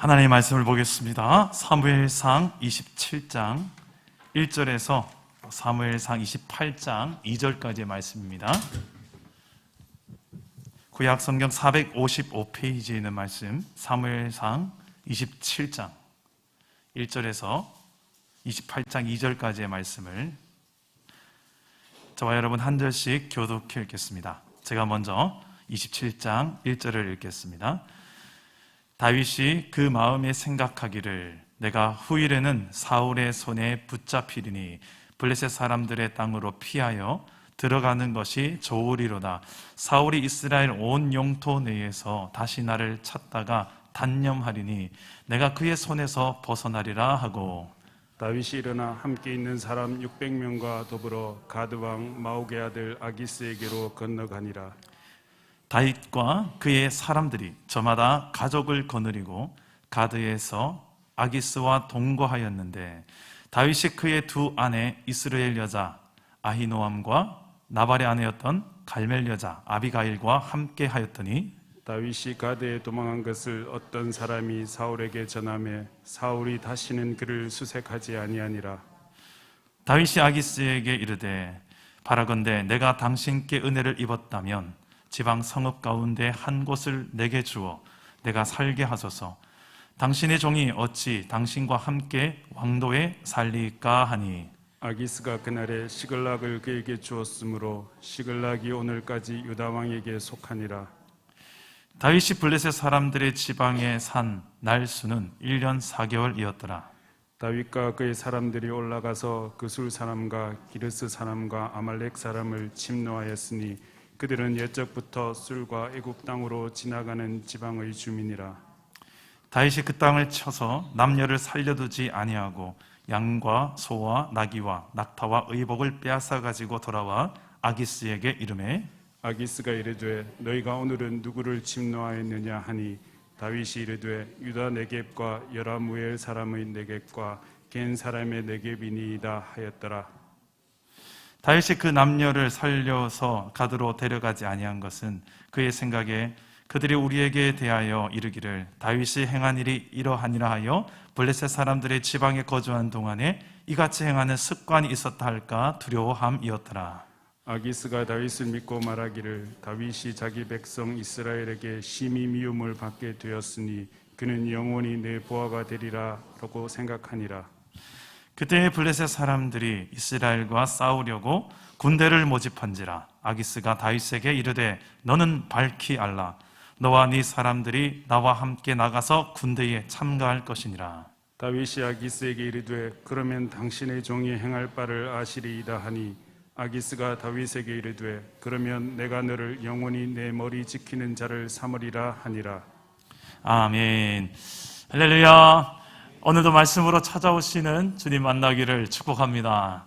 하나님의 말씀을 보겠습니다. 사무엘상 27장 1절에서 사무엘상 28장 2절까지의 말씀입니다. 구약 성경 455페이지에 있는 말씀, 사무엘상 27장 1절에서 28장 2절까지의 말씀을 저와 여러분 한 절씩 교독해 읽겠습니다. 제가 먼저 27장 1절을 읽겠습니다. 다윗이 그 마음에 생각하기를 내가 후일에는 사울의 손에 붙잡히리니 블레셋 사람들의 땅으로 피하여 들어가는 것이 좋으리로다. 사울이 이스라엘 온 영토 내에서 다시 나를 찾다가 단념하리니 내가 그의 손에서 벗어나리라 하고, 다윗이 일어나 함께 있는 사람 600명과 더불어 가드왕 마옥의 아들 아기스에게로 건너가니라. 다윗과 그의 사람들이 저마다 가족을 거느리고 가드에서 아기스와 동거하였는데, 다윗이 그의 두 아내 이스라엘 여자 아히노암과 나발의 아내였던 갈멜 여자 아비가일과 함께 하였더니, 다윗이 가드에 도망한 것을 어떤 사람이 사울에게 전하매 사울이 다시는 그를 수색하지 아니하니라. 다윗이 아기스에게 이르되 바라건대 내가 당신께 은혜를 입었다면 지방 성읍 가운데 한 곳을 내게 주어 내가 살게 하소서. 당신의 종이 어찌 당신과 함께 왕도에 살리까 하니, 아기스가 그날에 시글락을 그에게 주었으므로 시글락이 오늘까지 유다 왕에게 속하니라. 다윗이 블레셋 사람들의 지방에 산 날수는 1년 4개월이었더라. 다윗과 그의 사람들이 올라가서 그술 사람과 기르스 사람과 아말렉 사람을 침노하였으니 그들은 옛적부터 술과 애굽 땅으로 지나가는 지방의 주민이라. 다윗이 그 땅을 쳐서 남녀를 살려두지 아니하고 양과 소와 나귀와 낙타와 의복을 빼앗아 가지고 돌아와 아기스에게 이르매, 아기스가 이르되 너희가 오늘은 누구를 침노하였느냐 하니 다윗이 이르되 유다 네겝과 여라무엘 사람의 네겝과 겐 사람의 네겝이니이다 하였더라. 다윗이 그 남녀를 살려서 가드로 데려가지 아니한 것은 그의 생각에 그들이 우리에게 대하여 이르기를 다윗이 행한 일이 이러하니라 하여 블레셋 사람들의 지방에 거주한 동안에 이같이 행하는 습관이 있었다 할까 두려워함이었더라. 아기스가 다윗을 믿고 말하기를 다윗이 자기 백성 이스라엘에게 심히 미움을 받게 되었으니 그는 영원히 내 보아가 되리라 라고 생각하니라. 그때 블레셋 사람들이 이스라엘과 싸우려고 군대를 모집한지라. 아기스가 다윗에게 이르되 너는 밝히 알라. 너와 네 사람들이 나와 함께 나가서 군대에 참가할 것이니라. 다윗이 아기스에게 이르되 그러면 당신의 종이 행할 바를 아시리이다 하니, 아기스가 다윗에게 이르되 그러면 내가 너를 영원히 내 머리 지키는 자를 삼으리라 하니라. 아멘. 할렐루야. 오늘도 말씀으로 찾아오시는 주님 만나기를 축복합니다.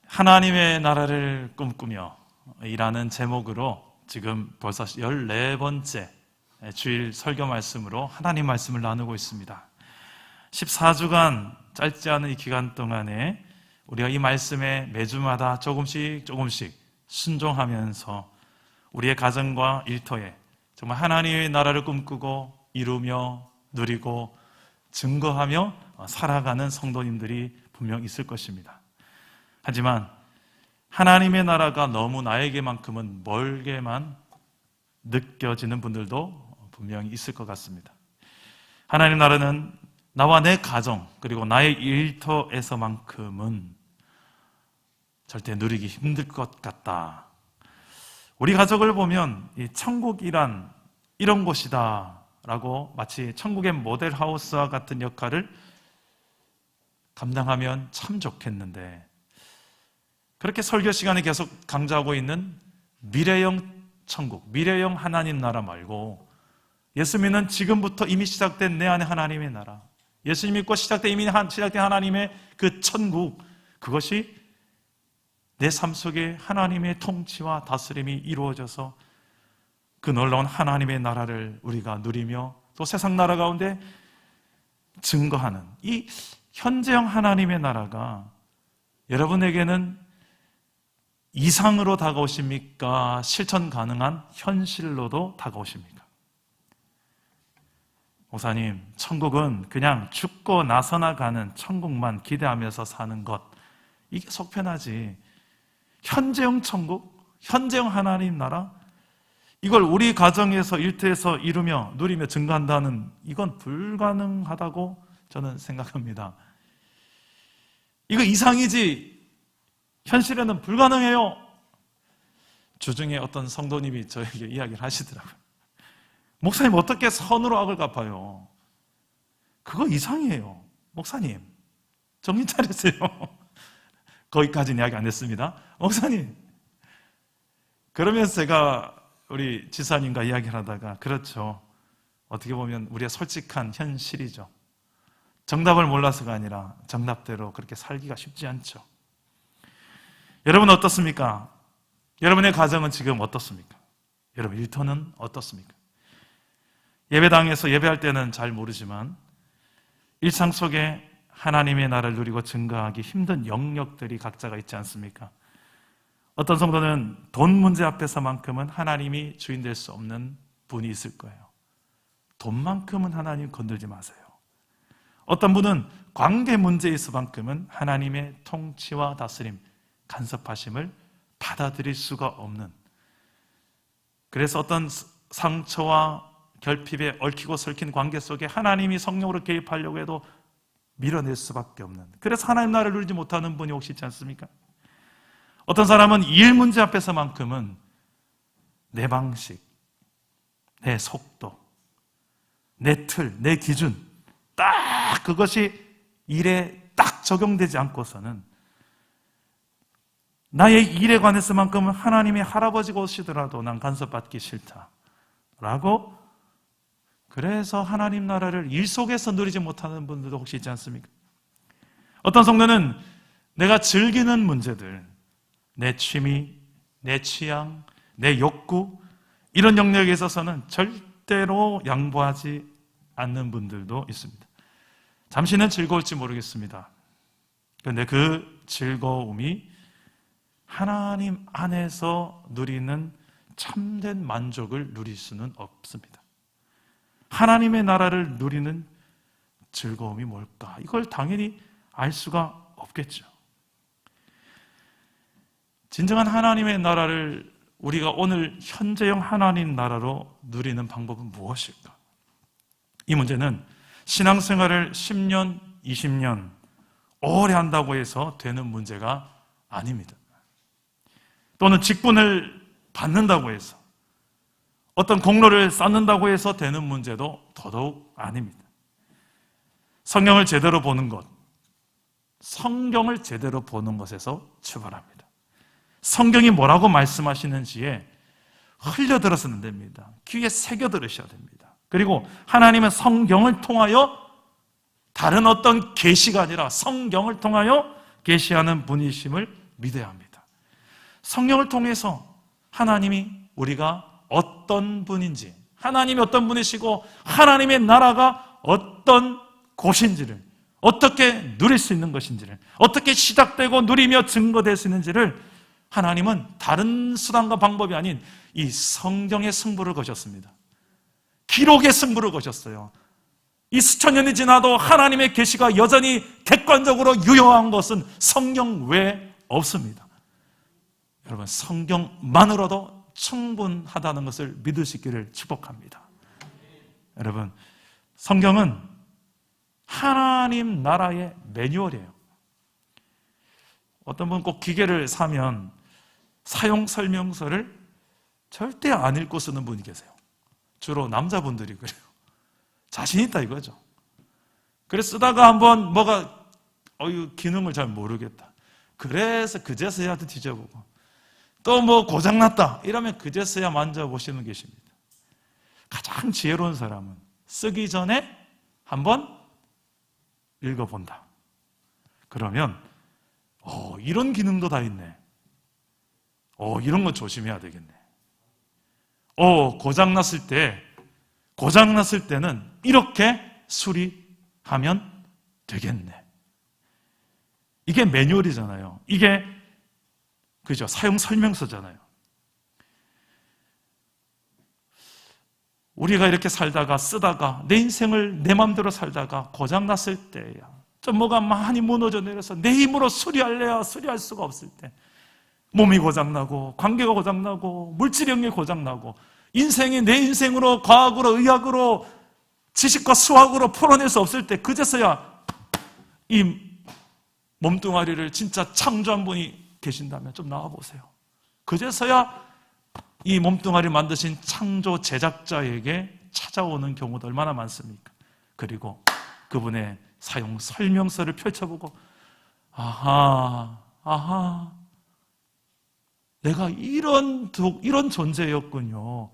하나님의 나라를 꿈꾸며 이라는 제목으로 지금 벌써 14번째 주일 설교 말씀으로 하나님 말씀을 나누고 있습니다. 14주간 짧지 않은 이 기간 동안에 우리가 이 말씀에 매주마다 조금씩 순종하면서 우리의 가정과 일터에 정말 하나님의 나라를 꿈꾸고 이루며 누리고 증거하며 살아가는 성도님들이 분명 있을 것입니다. 하지만 하나님의 나라가 너무 나에게만큼은 멀게만 느껴지는 분들도 분명히 있을 것 같습니다. 하나님 나라는 나와 내 가정 그리고 나의 일터에서만큼은 절대 누리기 힘들 것 같다. 우리 가족을 보면 이 천국이란 이런 곳이다 라고 마치 천국의 모델하우스와 같은 역할을 감당하면 참 좋겠는데, 그렇게 설교 시간에 계속 강조하고 있는 미래형 천국, 미래형 하나님 나라 말고 예수 믿는 지금부터 이미 시작된 내 안에 하나님의 나라, 예수 믿고 이미 시작된 하나님의 그 천국, 그것이 내 삶 속에 하나님의 통치와 다스림이 이루어져서 그 놀라운 하나님의 나라를 우리가 누리며 또 세상 나라 가운데 증거하는 이 현재형 하나님의 나라가 여러분에게는 이상으로 다가오십니까? 실천 가능한 현실로도 다가오십니까? 목사님, 천국은 그냥 죽고 나서나 가는 천국만 기대하면서 사는 것, 이게 속편하지. 현재형 천국, 현재형 하나님 나라, 이걸 우리 가정에서 일터에서 이루며 누리며 증거한다는, 이건 불가능하다고 저는 생각합니다. 이거 이상이지 현실에는 불가능해요. 주중에 어떤 성도님이 저에게 이야기를 하시더라고요. 목사님, 어떻게 선으로 악을 갚아요? 그거 이상해요. 목사님, 정신 차리세요. 거기까지는 이야기 안 했습니다. 목사님, 그러면서 제가 우리 지사님과 이야기를 하다가, 그렇죠, 어떻게 보면 우리의 솔직한 현실이죠. 정답을 몰라서가 아니라 정답대로 그렇게 살기가 쉽지 않죠. 여러분 어떻습니까? 여러분의 가정은 지금 어떻습니까? 여러분 일터는 어떻습니까? 예배당에서 예배할 때는 잘 모르지만 일상 속에 하나님의 나라를 누리고 증거하기 힘든 영역들이 각자가 있지 않습니까? 어떤 성도는 돈 문제 앞에서만큼은 하나님이 주인 될 수 없는 분이 있을 거예요. 돈만큼은 하나님 건들지 마세요. 어떤 분은 관계 문제에 있어만큼은 하나님의 통치와 다스림, 간섭하심을 받아들일 수가 없는, 그래서 어떤 상처와 결핍에 얽히고 설킨 관계 속에 하나님이 성령으로 개입하려고 해도 밀어낼 수밖에 없는, 그래서 하나님 나라를 누리지 못하는 분이 혹시 있지 않습니까? 어떤 사람은 일 문제 앞에서만큼은 내 방식, 내 속도, 내 틀, 내 기준, 딱 그것이 일에 딱 적용되지 않고서는 나의 일에 관해서만큼은 하나님이 할아버지가 오시더라도 난 간섭받기 싫다라고, 그래서 하나님 나라를 일 속에서 누리지 못하는 분들도 혹시 있지 않습니까? 어떤 성도는 내가 즐기는 문제들, 내 취미, 내 취향, 내 욕구, 이런 영역에 있어서는 절대로 양보하지 않는 분들도 있습니다. 잠시는 즐거울지 모르겠습니다. 그런데 그 즐거움이 하나님 안에서 누리는 참된 만족을 누릴 수는 없습니다. 하나님의 나라를 누리는 즐거움이 뭘까? 이걸 당연히 알 수가 없겠죠. 진정한 하나님의 나라를 우리가 오늘 현재형 하나님 나라로 누리는 방법은 무엇일까? 이 문제는 신앙생활을 10년, 20년 오래 한다고 해서 되는 문제가 아닙니다. 또는 직분을 받는다고 해서, 어떤 공로를 쌓는다고 해서 되는 문제도 더더욱 아닙니다. 성경을 제대로 보는 것, 성경을 제대로 보는 것에서 출발합니다. 성경이 뭐라고 말씀하시는지에 흘려들어서는 안 됩니다. 귀에 새겨 들으셔야 됩니다. 그리고 하나님은 성경을 통하여 다른 어떤 계시가 아니라 성경을 통하여 계시하는 분이심을 믿어야 합니다. 성경을 통해서 하나님이 우리가 어떤 분인지, 하나님이 어떤 분이시고 하나님의 나라가 어떤 곳인지를, 어떻게 누릴 수 있는 것인지를, 어떻게 시작되고 누리며 증거될 수 있는지를 하나님은 다른 수단과 방법이 아닌 이 성경의 승부를 거셨습니다. 기록의 승부를 거셨어요. 이 수천 년이 지나도 하나님의 계시가 여전히 객관적으로 유효한 것은 성경 외에 없습니다. 여러분, 성경만으로도 충분하다는 것을 믿을 수 있기를 축복합니다. 여러분, 성경은 하나님 나라의 매뉴얼이에요. 어떤 분 꼭 기계를 사면 사용 설명서를 절대 안 읽고 쓰는 분이 계세요. 주로 남자분들이 그래요. 자신 있다 이거죠. 그래서 쓰다가 한번 뭐가 기능을 잘 모르겠다. 그래서 그제서야 뒤져보고, 또 뭐 고장났다 이러면 그제서야 만져보시는 계십니다. 가장 지혜로운 사람은 쓰기 전에 한번 읽어본다. 그러면 이런 기능도 다 있네. 이런 건 조심해야 되겠네. 고장났을 때는 이렇게 수리하면 되겠네. 이게 매뉴얼이잖아요. 이게 그죠? 사용 설명서잖아요. 우리가 이렇게 살다가 쓰다가 내 인생을 내 맘대로 살다가 고장났을 때야, 좀 뭐가 많이 무너져 내려서 내 힘으로 수리할래야 수리할 수가 없을 때, 몸이 고장나고 관계가 고장나고 물질 영역이 고장나고 인생이 내 인생으로 과학으로 의학으로 지식과 수학으로 풀어낼 수 없을 때, 그제서야 이 몸뚱아리를 진짜 창조한 분이 계신다면 좀 나와보세요. 그제서야 이 몸뚱아리를 만드신 창조 제작자에게 찾아오는 경우도 얼마나 많습니까? 그리고 그분의 사용 설명서를 펼쳐보고, 아하, 내가 이런 존재였군요.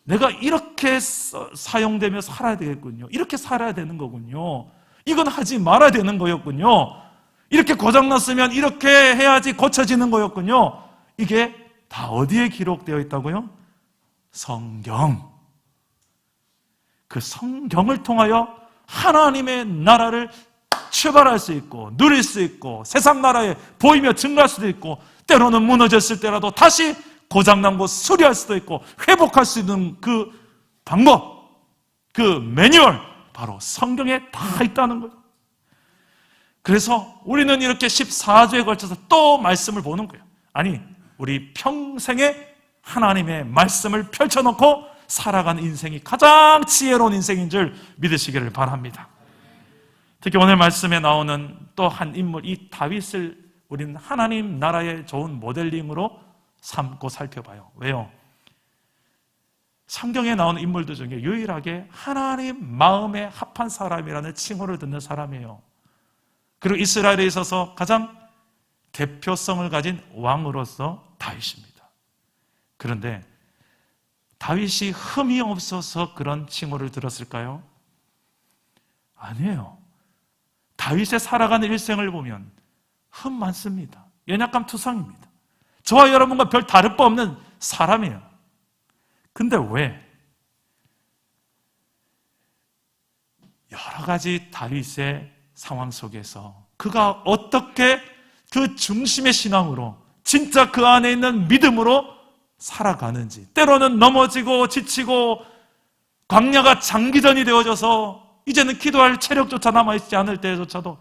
내가 이렇게 사용되며 살아야 되겠군요. 이렇게 살아야 되는 거군요. 이건 하지 말아야 되는 거였군요. 이렇게 고장났으면 이렇게 해야지 고쳐지는 거였군요. 이게 다 어디에 기록되어 있다고요? 성경. 그 성경을 통하여 하나님의 나라를 출발할 수 있고 누릴 수 있고 세상 나라에 보이며 증거할 수도 있고, 때로는 무너졌을 때라도 다시 고장난 곳 수리할 수도 있고 회복할 수 있는 그 방법, 그 매뉴얼, 바로 성경에 다 있다는 거예요. 그래서 우리는 이렇게 14주에 걸쳐서 또 말씀을 보는 거예요. 아니, 우리 평생에 하나님의 말씀을 펼쳐놓고 살아가는 인생이 가장 지혜로운 인생인 줄 믿으시기를 바랍니다. 특히 오늘 말씀에 나오는 또 한 인물, 이 다윗을 우리는 하나님 나라의 좋은 모델링으로 삼고 살펴봐요. 왜요? 성경에 나오는 인물들 중에 유일하게 하나님 마음에 합한 사람이라는 칭호를 듣는 사람이에요. 그리고 이스라엘에 있어서 가장 대표성을 가진 왕으로서 다윗입니다. 그런데 다윗이 흠이 없어서 그런 칭호를 들었을까요? 아니에요. 다윗의 살아가는 일생을 보면 흠 많습니다. 연약감 투성입니다. 저와 여러분과 별 다를 바 없는 사람이에요. 근데 왜? 여러 가지 다윗의 상황 속에서 그가 어떻게 그 중심의 신앙으로 진짜 그 안에 있는 믿음으로 살아가는지, 때로는 넘어지고 지치고 광야가 장기전이 되어져서 이제는 기도할 체력조차 남아있지 않을 때조차도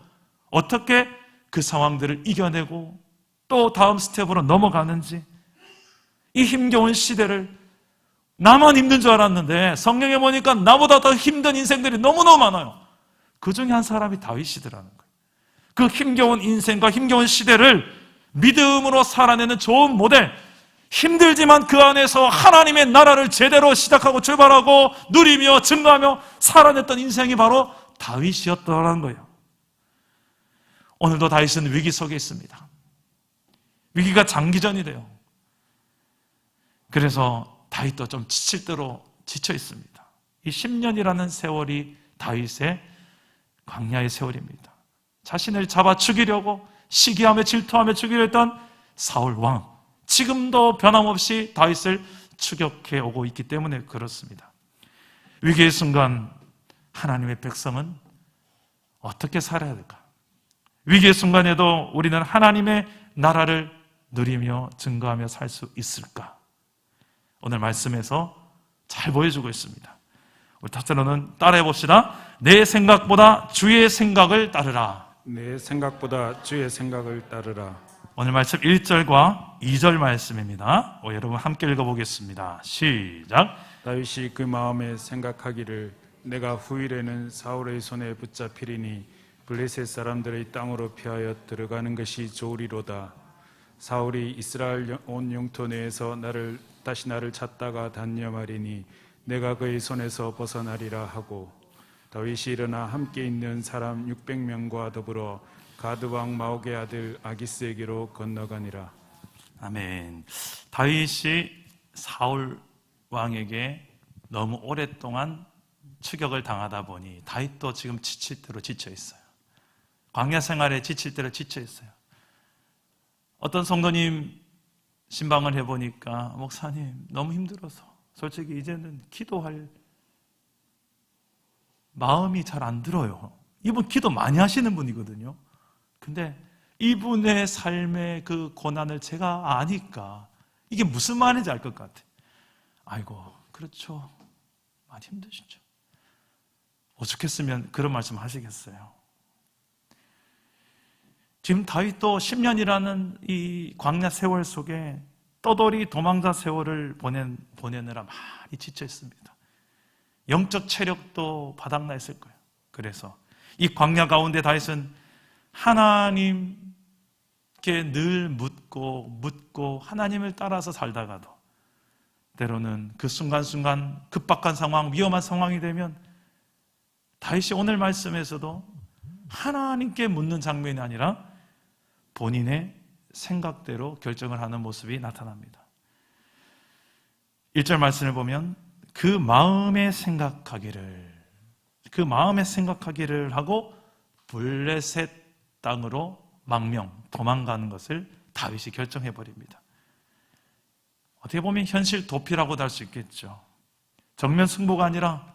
어떻게 그 상황들을 이겨내고 또 다음 스텝으로 넘어가는지, 이 힘겨운 시대를 나만 힘든 줄 알았는데 성경에 보니까 나보다 더 힘든 인생들이 너무너무 많아요. 그 중에 한 사람이 다윗이더라는 거예요. 그 힘겨운 인생과 힘겨운 시대를 믿음으로 살아내는 좋은 모델, 힘들지만 그 안에서 하나님의 나라를 제대로 시작하고 출발하고 누리며 증거하며 살아냈던 인생이 바로 다윗이었더라는 거예요. 오늘도 다윗은 위기 속에 있습니다. 위기가 장기전이 돼요. 그래서 다윗도 좀 지칠 대로 지쳐 있습니다. 이 10년이라는 세월이 다윗의 광야의 세월입니다. 자신을 잡아 죽이려고 시기하며 질투하며 죽이려 했던 사울 왕, 지금도 변함없이 다윗을 추격해 오고 있기 때문에 그렇습니다. 위기의 순간 하나님의 백성은 어떻게 살아야 될까? 위기의 순간에도 우리는 하나님의 나라를 누리며 증거하며 살 수 있을까? 오늘 말씀에서 잘 보여주고 있습니다. 우리 첫째로는 따라해 봅시다. 내 생각보다 주의 생각을 따르라. 내 생각보다 주의 생각을 따르라. 오늘 말씀 1절과 2절 말씀입니다. 여러분 함께 읽어보겠습니다. 시작. 다윗이 그 마음에 생각하기를 내가 후일에는 사울의 손에 붙잡히리니 블레셋 사람들의 땅으로 피하여 들어가는 것이 좋으리로다. 사울이 이스라엘 온 영토 내에서 다시 나를 찾다가 단념하리니 내가 그의 손에서 벗어나리라 하고, 다윗이 일어나 함께 있는 사람 600명과 더불어 가드 왕 마옥의 아들 아기스에게로 건너가니라. 아멘. 다윗이 사울 왕에게 너무 오랫동안 추격을 당하다 보니 다윗도 지금 지칠 대로 지쳐 있어요. 광야 생활에 지칠 대로 지쳐 있어요. 어떤 성도님 신방을 해보니까 목사님 너무 힘들어서 솔직히 이제는 기도할 마음이 잘 안 들어요. 이분 기도 많이 하시는 분이거든요. 근데 이분의 삶의 그 고난을 제가 아니까 이게 무슨 말인지 알 것 같아요. 아이고, 그렇죠. 많이 힘드시죠. 오죽했으면 그런 말씀 하시겠어요. 지금 다윗도 10년이라는 이 광야 세월 속에 떠돌이 도망자 세월을 보내느라 많이 지쳐 있습니다. 영적 체력도 바닥나 있을 거예요. 그래서 이 광야 가운데 다윗은 하나님께 늘 묻고 하나님을 따라서 살다가도 때로는 그 순간순간 급박한 상황, 위험한 상황이 되면 다윗이 오늘 말씀에서도 하나님께 묻는 장면이 아니라 본인의 생각대로 결정을 하는 모습이 나타납니다. 1절 말씀을 보면 그 마음에 생각하기를 하고 블레셋 땅으로 도망가는 것을 다윗이 결정해버립니다. 어떻게 보면 현실 도피라고도 할 수 있겠죠. 정면 승부가 아니라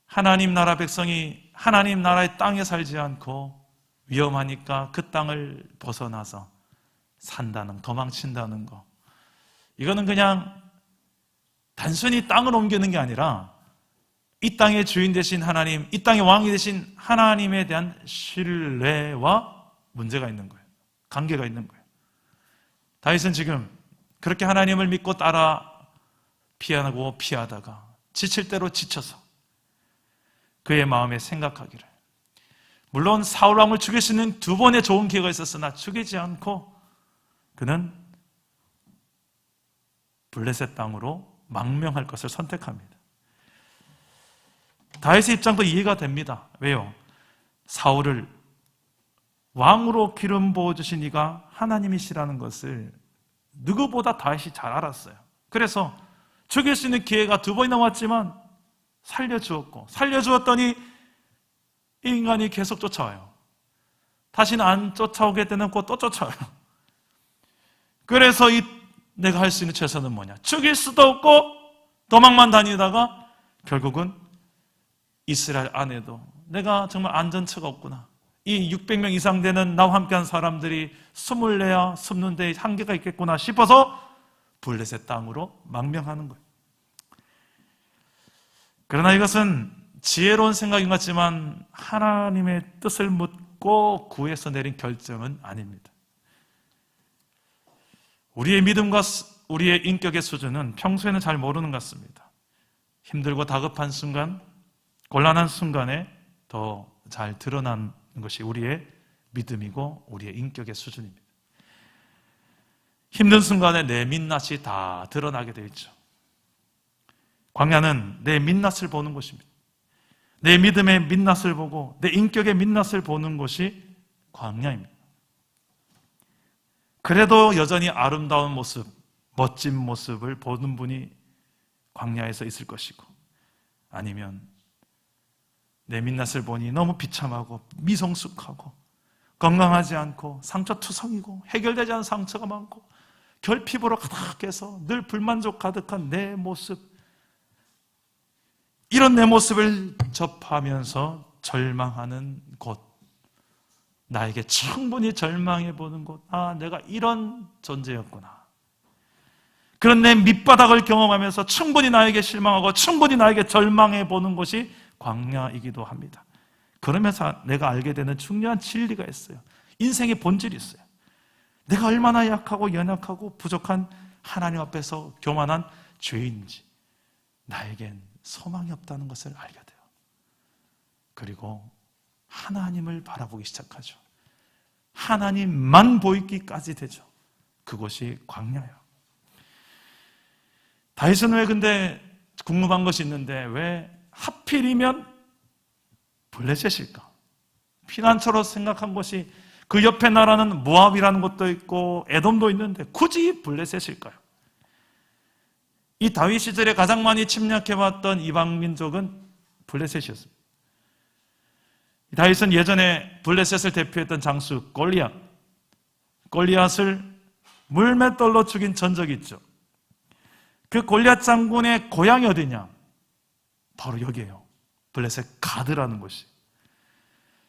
하나님 나라 백성이 하나님 나라의 땅에 살지 않고 위험하니까 그 땅을 벗어나서 도망친다는 거. 이거는 그냥 단순히 땅을 옮기는 게 아니라 이 땅의 주인 되신 하나님, 이 땅의 왕이 되신 하나님에 대한 신뢰와 문제가 있는 거예요. 관계가 있는 거예요. 다윗은 지금 그렇게 하나님을 믿고 따라 피하다가 지칠 대로 지쳐서 그의 마음에 생각하기를, 물론 사울 왕을 죽일 수 있는 2번의 좋은 기회가 있었으나 죽이지 않고 그는 블레셋 땅으로 망명할 것을 선택합니다. 다윗의 입장도 이해가 됩니다. 왜요? 사울을 왕으로 기름 부어주신 이가 하나님이시라는 것을 누구보다 다윗이 잘 알았어요. 그래서 죽일 수 있는 기회가 2번이나 왔지만 살려주었더니 이 인간이 계속 쫓아와요. 다시는 안 쫓아오게 되놓고 또 쫓아와요. 그래서 내가 할 수 있는 최선은 뭐냐? 죽일 수도 없고 도망만 다니다가 결국은 이스라엘 안에도 내가 정말 안전처가 없구나. 이 600명 이상 되는 나와 함께한 사람들이 숨을래야 숨는 데 한계가 있겠구나 싶어서 블레셋 땅으로 망명하는 거예요. 그러나 이것은 지혜로운 생각인 것 같지만 하나님의 뜻을 묻고 구해서 내린 결정은 아닙니다. 우리의 믿음과 우리의 인격의 수준은 평소에는 잘 모르는 것 같습니다. 힘들고 다급한 순간, 곤란한 순간에 더 잘 드러나는 것이 우리의 믿음이고 우리의 인격의 수준입니다. 힘든 순간에 내 민낯이 다 드러나게 되어 있죠. 광야는 내 민낯을 보는 곳입니다. 내 믿음의 민낯을 보고 내 인격의 민낯을 보는 곳이 광야입니다. 그래도 여전히 아름다운 모습, 멋진 모습을 보는 분이 광야에서 있을 것이고, 아니면 내 민낯을 보니 너무 비참하고 미성숙하고 건강하지 않고 상처투성이고 해결되지 않은 상처가 많고 결핍으로 가득해서 늘 불만족 가득한 내 모습, 이런 내 모습을 접하면서 절망하는 곳, 나에게 충분히 절망해 보는 곳, 내가 이런 존재였구나. 그런 내 밑바닥을 경험하면서 충분히 나에게 실망하고 충분히 나에게 절망해 보는 곳이 광야이기도 합니다. 그러면서 내가 알게 되는 중요한 진리가 있어요. 인생의 본질이 있어요. 내가 얼마나 약하고 연약하고 부족한 하나님 앞에서 교만한 죄인인지, 나에겐 소망이 없다는 것을 알게 돼요. 그리고 하나님을 바라보기 시작하죠. 하나님만 보이기까지 되죠. 그것이 광야예요. 다윗은 왜 근데 궁금한 것이 있는데 왜 하필이면 블레셋일까? 피난처로 생각한 것이 그 옆에 나라는 모압이라는 것도 있고 에돔도 있는데 굳이 블레셋일까요? 이 다윗 시절에 가장 많이 침략해왔던 이방 민족은 블레셋이었습니다. 다윗은 예전에 블레셋을 대표했던 장수 골리앗을 물맷돌로 죽인 전적이 있죠. 그 골리앗 장군의 고향이 어디냐? 바로 여기에요. 블레셋 가드라는 곳이.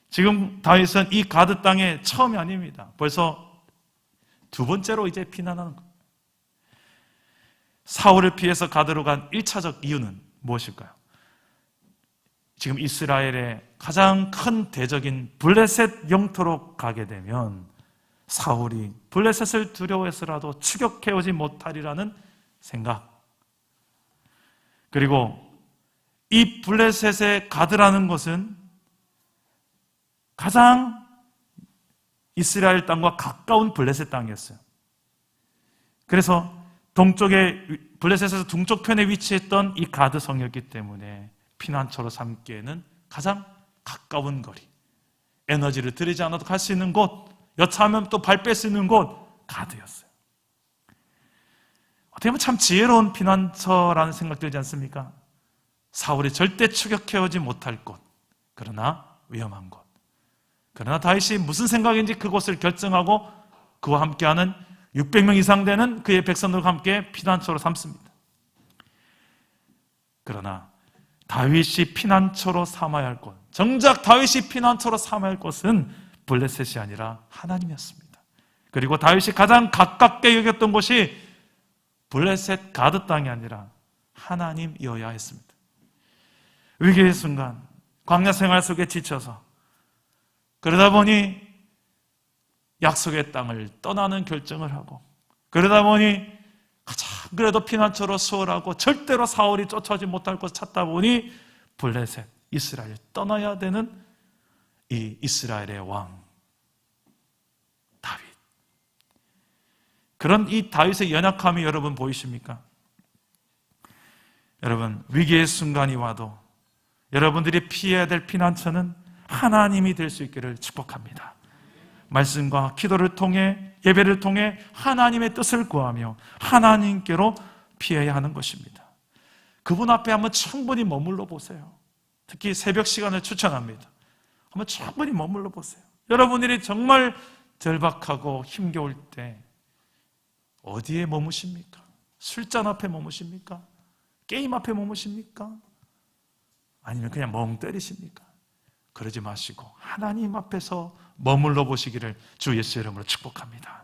지금 다윗은 이 가드 땅에 처음이 아닙니다. 벌써 2번째로 이제 피난하는 거예요. 사울을 피해서 가드로 간 1차적 이유는 무엇일까요? 지금 이스라엘의 가장 큰 대적인 블레셋 영토로 가게 되면 사울이 블레셋을 두려워해서라도 추격해오지 못하리라는 생각, 그리고 이 블레셋의 가드라는 곳은 가장 이스라엘 땅과 가까운 블레셋 땅이었어요. 그래서 동쪽에, 블레셋에서 동쪽 편에 위치했던 이 가드 성이었기 때문에 피난처로 삼기에는 가장 가까운 거리, 에너지를 들이지 않아도 갈 수 있는 곳, 여차하면 또 발 뺄 수 있는 곳, 가드였어요. 어떻게 보면 참 지혜로운 피난처라는 생각 들지 않습니까? 사울이 절대 추격해오지 못할 곳, 그러나 위험한 곳. 그러나 다윗이 무슨 생각인지 그곳을 결정하고 그와 함께하는 600명 이상 되는 그의 백성들과 함께 피난처로 삼습니다. 그러나 다윗이 피난처로 삼아야 할 곳, 정작 다윗이 피난처로 삼아야 할 곳은 블레셋이 아니라 하나님이었습니다. 그리고 다윗이 가장 가깝게 여겼던 곳이 블레셋 가드 땅이 아니라 하나님이어야 했습니다. 위기의 순간, 광야 생활 속에 지쳐서 그러다 보니 약속의 땅을 떠나는 결정을 하고, 그러다 보니 가장 그래도 피난처로 수월하고 절대로 사울이 쫓아오지 못할 곳을 찾다 보니 블레셋, 이스라엘을 떠나야 되는 이 이스라엘의 왕 다윗. 그런 이 다윗의 연약함이 여러분 보이십니까? 여러분, 위기의 순간이 와도 여러분들이 피해야 될 피난처는 하나님이 될 수 있기를 축복합니다. 말씀과 기도를 통해, 예배를 통해 하나님의 뜻을 구하며 하나님께로 피해야 하는 것입니다. 그분 앞에 한번 충분히 머물러 보세요. 특히 새벽 시간을 추천합니다. 한번 충분히 머물러 보세요. 여러분들이 정말 절박하고 힘겨울 때 어디에 머무십니까? 술잔 앞에 머무십니까? 게임 앞에 머무십니까? 아니면 그냥 멍 때리십니까? 그러지 마시고 하나님 앞에서 머물러 보시기를 주 예수 이름으로 축복합니다.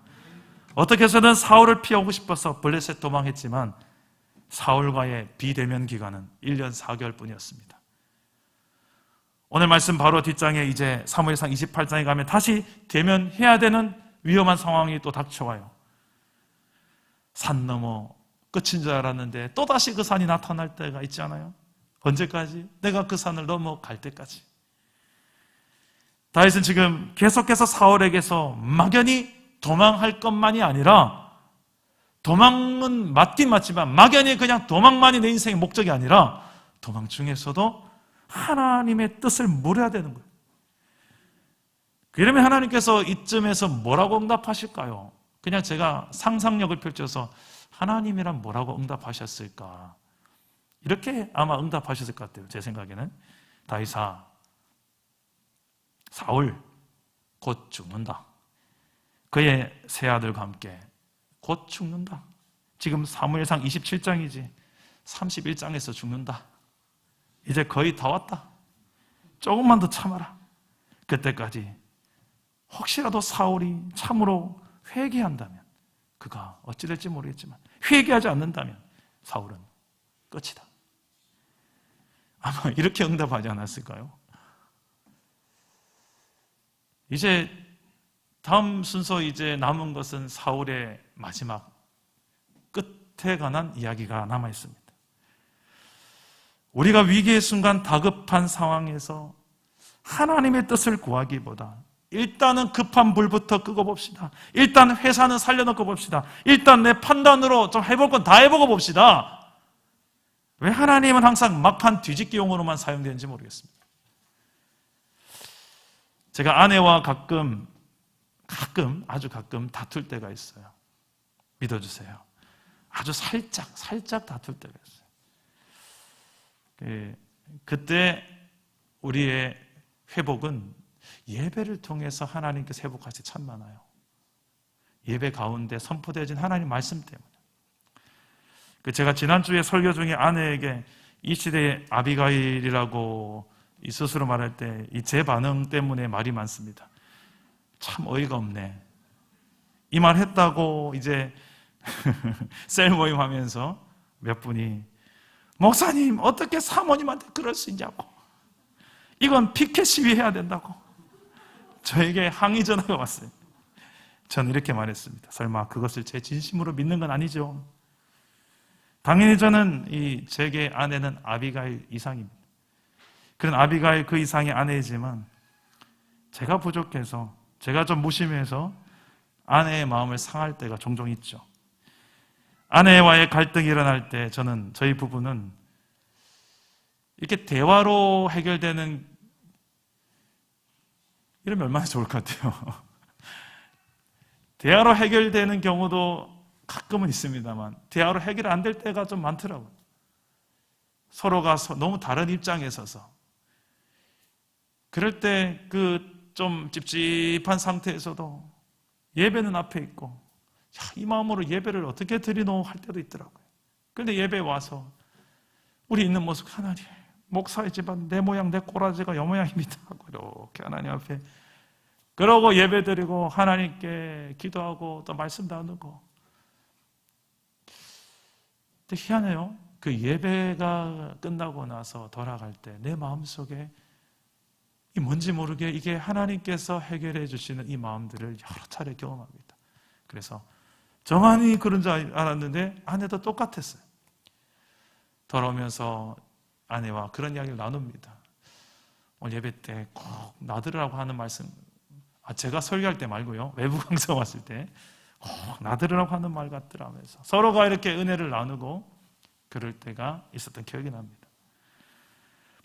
어떻게 해서든 사울을 피하고 싶어서 블레셋 도망했지만 사울과의 비대면 기간은 1년 4개월 뿐이었습니다. 오늘 말씀 바로 뒷장에 이제 사무엘상 28장에 가면 다시 대면해야 되는 위험한 상황이 또 닥쳐와요. 산 넘어 끝인 줄 알았는데 또다시 그 산이 나타날 때가 있지 않아요? 언제까지? 내가 그 산을 넘어갈 때까지. 다윗은 지금 계속해서 사울에게서 막연히 도망할 것만이 아니라, 도망은 맞긴 맞지만 막연히 그냥 도망만이 내 인생의 목적이 아니라 도망 중에서도 하나님의 뜻을 물어야 되는 거예요. 그러면 하나님께서 이쯤에서 뭐라고 응답하실까요? 그냥 제가 상상력을 펼쳐서 하나님이란 뭐라고 응답하셨을까? 이렇게 아마 응답하셨을 것 같아요. 제 생각에는 다윗아, 사울 곧 죽는다. 그의 세 아들과 함께 곧 죽는다. 지금 사무엘상 27장이지 31장에서 죽는다. 이제 거의 다 왔다. 조금만 더 참아라. 그때까지 혹시라도 사울이 참으로 회개한다면, 그가 어찌 될지 모르겠지만 회개하지 않는다면 사울은 끝이다. 아마 이렇게 응답하지 않았을까요? 이제 다음 순서 이제 남은 것은 사울의 마지막 끝에 관한 이야기가 남아 있습니다. 우리가 위기의 순간 다급한 상황에서 하나님의 뜻을 구하기보다 일단은 급한 불부터 끄고 봅시다. 일단 회사는 살려놓고 봅시다. 일단 내 판단으로 좀 해볼 건 다 해보고 봅시다. 왜 하나님은 항상 막판 뒤집기용으로만 사용되는지 모르겠습니다. 제가 아내와 아주 가끔 다툴 때가 있어요. 믿어주세요. 아주 살짝 다툴 때가 있어요. 그때 우리의 회복은 예배를 통해서 하나님께서 회복하시 참 많아요. 예배 가운데 선포되어진 하나님 말씀 때문에. 제가 지난주에 설교 중에 아내에게 이 시대의 아비가일이라고 이 스스로 말할 때 이 제 반응 때문에 말이 많습니다. 참 어이가 없네. 이 말 했다고 이제 셀 모임 하면서 몇 분이 목사님 어떻게 사모님한테 그럴 수 있냐고, 이건 피켓 시위해야 된다고 저에게 항의 전화가 왔어요. 저는 이렇게 말했습니다. 설마 그것을 제 진심으로 믿는 건 아니죠. 당연히 저는 제게 아내는 아비가일 이상입니다. 그런 아비가일 그 이상의 아내이지만 제가 부족해서, 제가 좀 무심해서 아내의 마음을 상할 때가 종종 있죠. 아내와의 갈등이 일어날 때 저희 부부는 이렇게 대화로 해결되는, 이러면 얼마나 좋을 것 같아요. 대화로 해결되는 경우도 가끔은 있습니다만 대화로 해결 안 될 때가 좀 많더라고요. 서로가 너무 다른 입장에 서서. 그럴 때 그 좀 찝찝한 상태에서도 예배는 앞에 있고, 이 마음으로 예배를 어떻게 드리노 할 때도 있더라고요. 그런데 예배에 와서 우리 있는 모습, 하나님, 목사의 집안 내 모양 내 꼬라지가 요 모양입니다 하고 이렇게 하나님 앞에 그러고 예배 드리고 하나님께 기도하고 또 말씀 나누고. 근데 희한해요. 그 예배가 끝나고 나서 돌아갈 때 내 마음속에 이 뭔지 모르게 이게 하나님께서 해결해 주시는 이 마음들을 여러 차례 경험합니다. 그래서 저만이 그런 줄 알았는데 아내도 똑같았어요. 돌아오면서 아내와 그런 이야기를 나눕니다. 오늘 예배 때 꼭 나들으라고 하는 말씀, 제가 설교할 때 말고요, 외부 강사 왔을 때 꼭 나들으라고 하는 말 같더라면서 서로가 이렇게 은혜를 나누고 그럴 때가 있었던 기억이 납니다.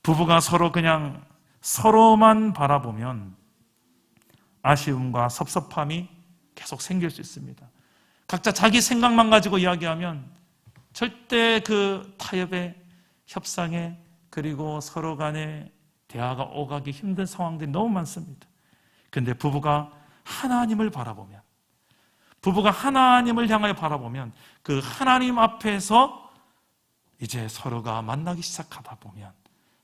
부부가 서로 그냥 서로만 바라보면 아쉬움과 섭섭함이 계속 생길 수 있습니다. 각자 자기 생각만 가지고 이야기하면 절대 그 타협에, 협상에, 그리고 서로 간에 대화가 오가기 힘든 상황들이 너무 많습니다. 그런데 부부가 하나님을 바라보면, 부부가 하나님을 향하여 바라보면 그 하나님 앞에서 이제 서로가 만나기 시작하다 보면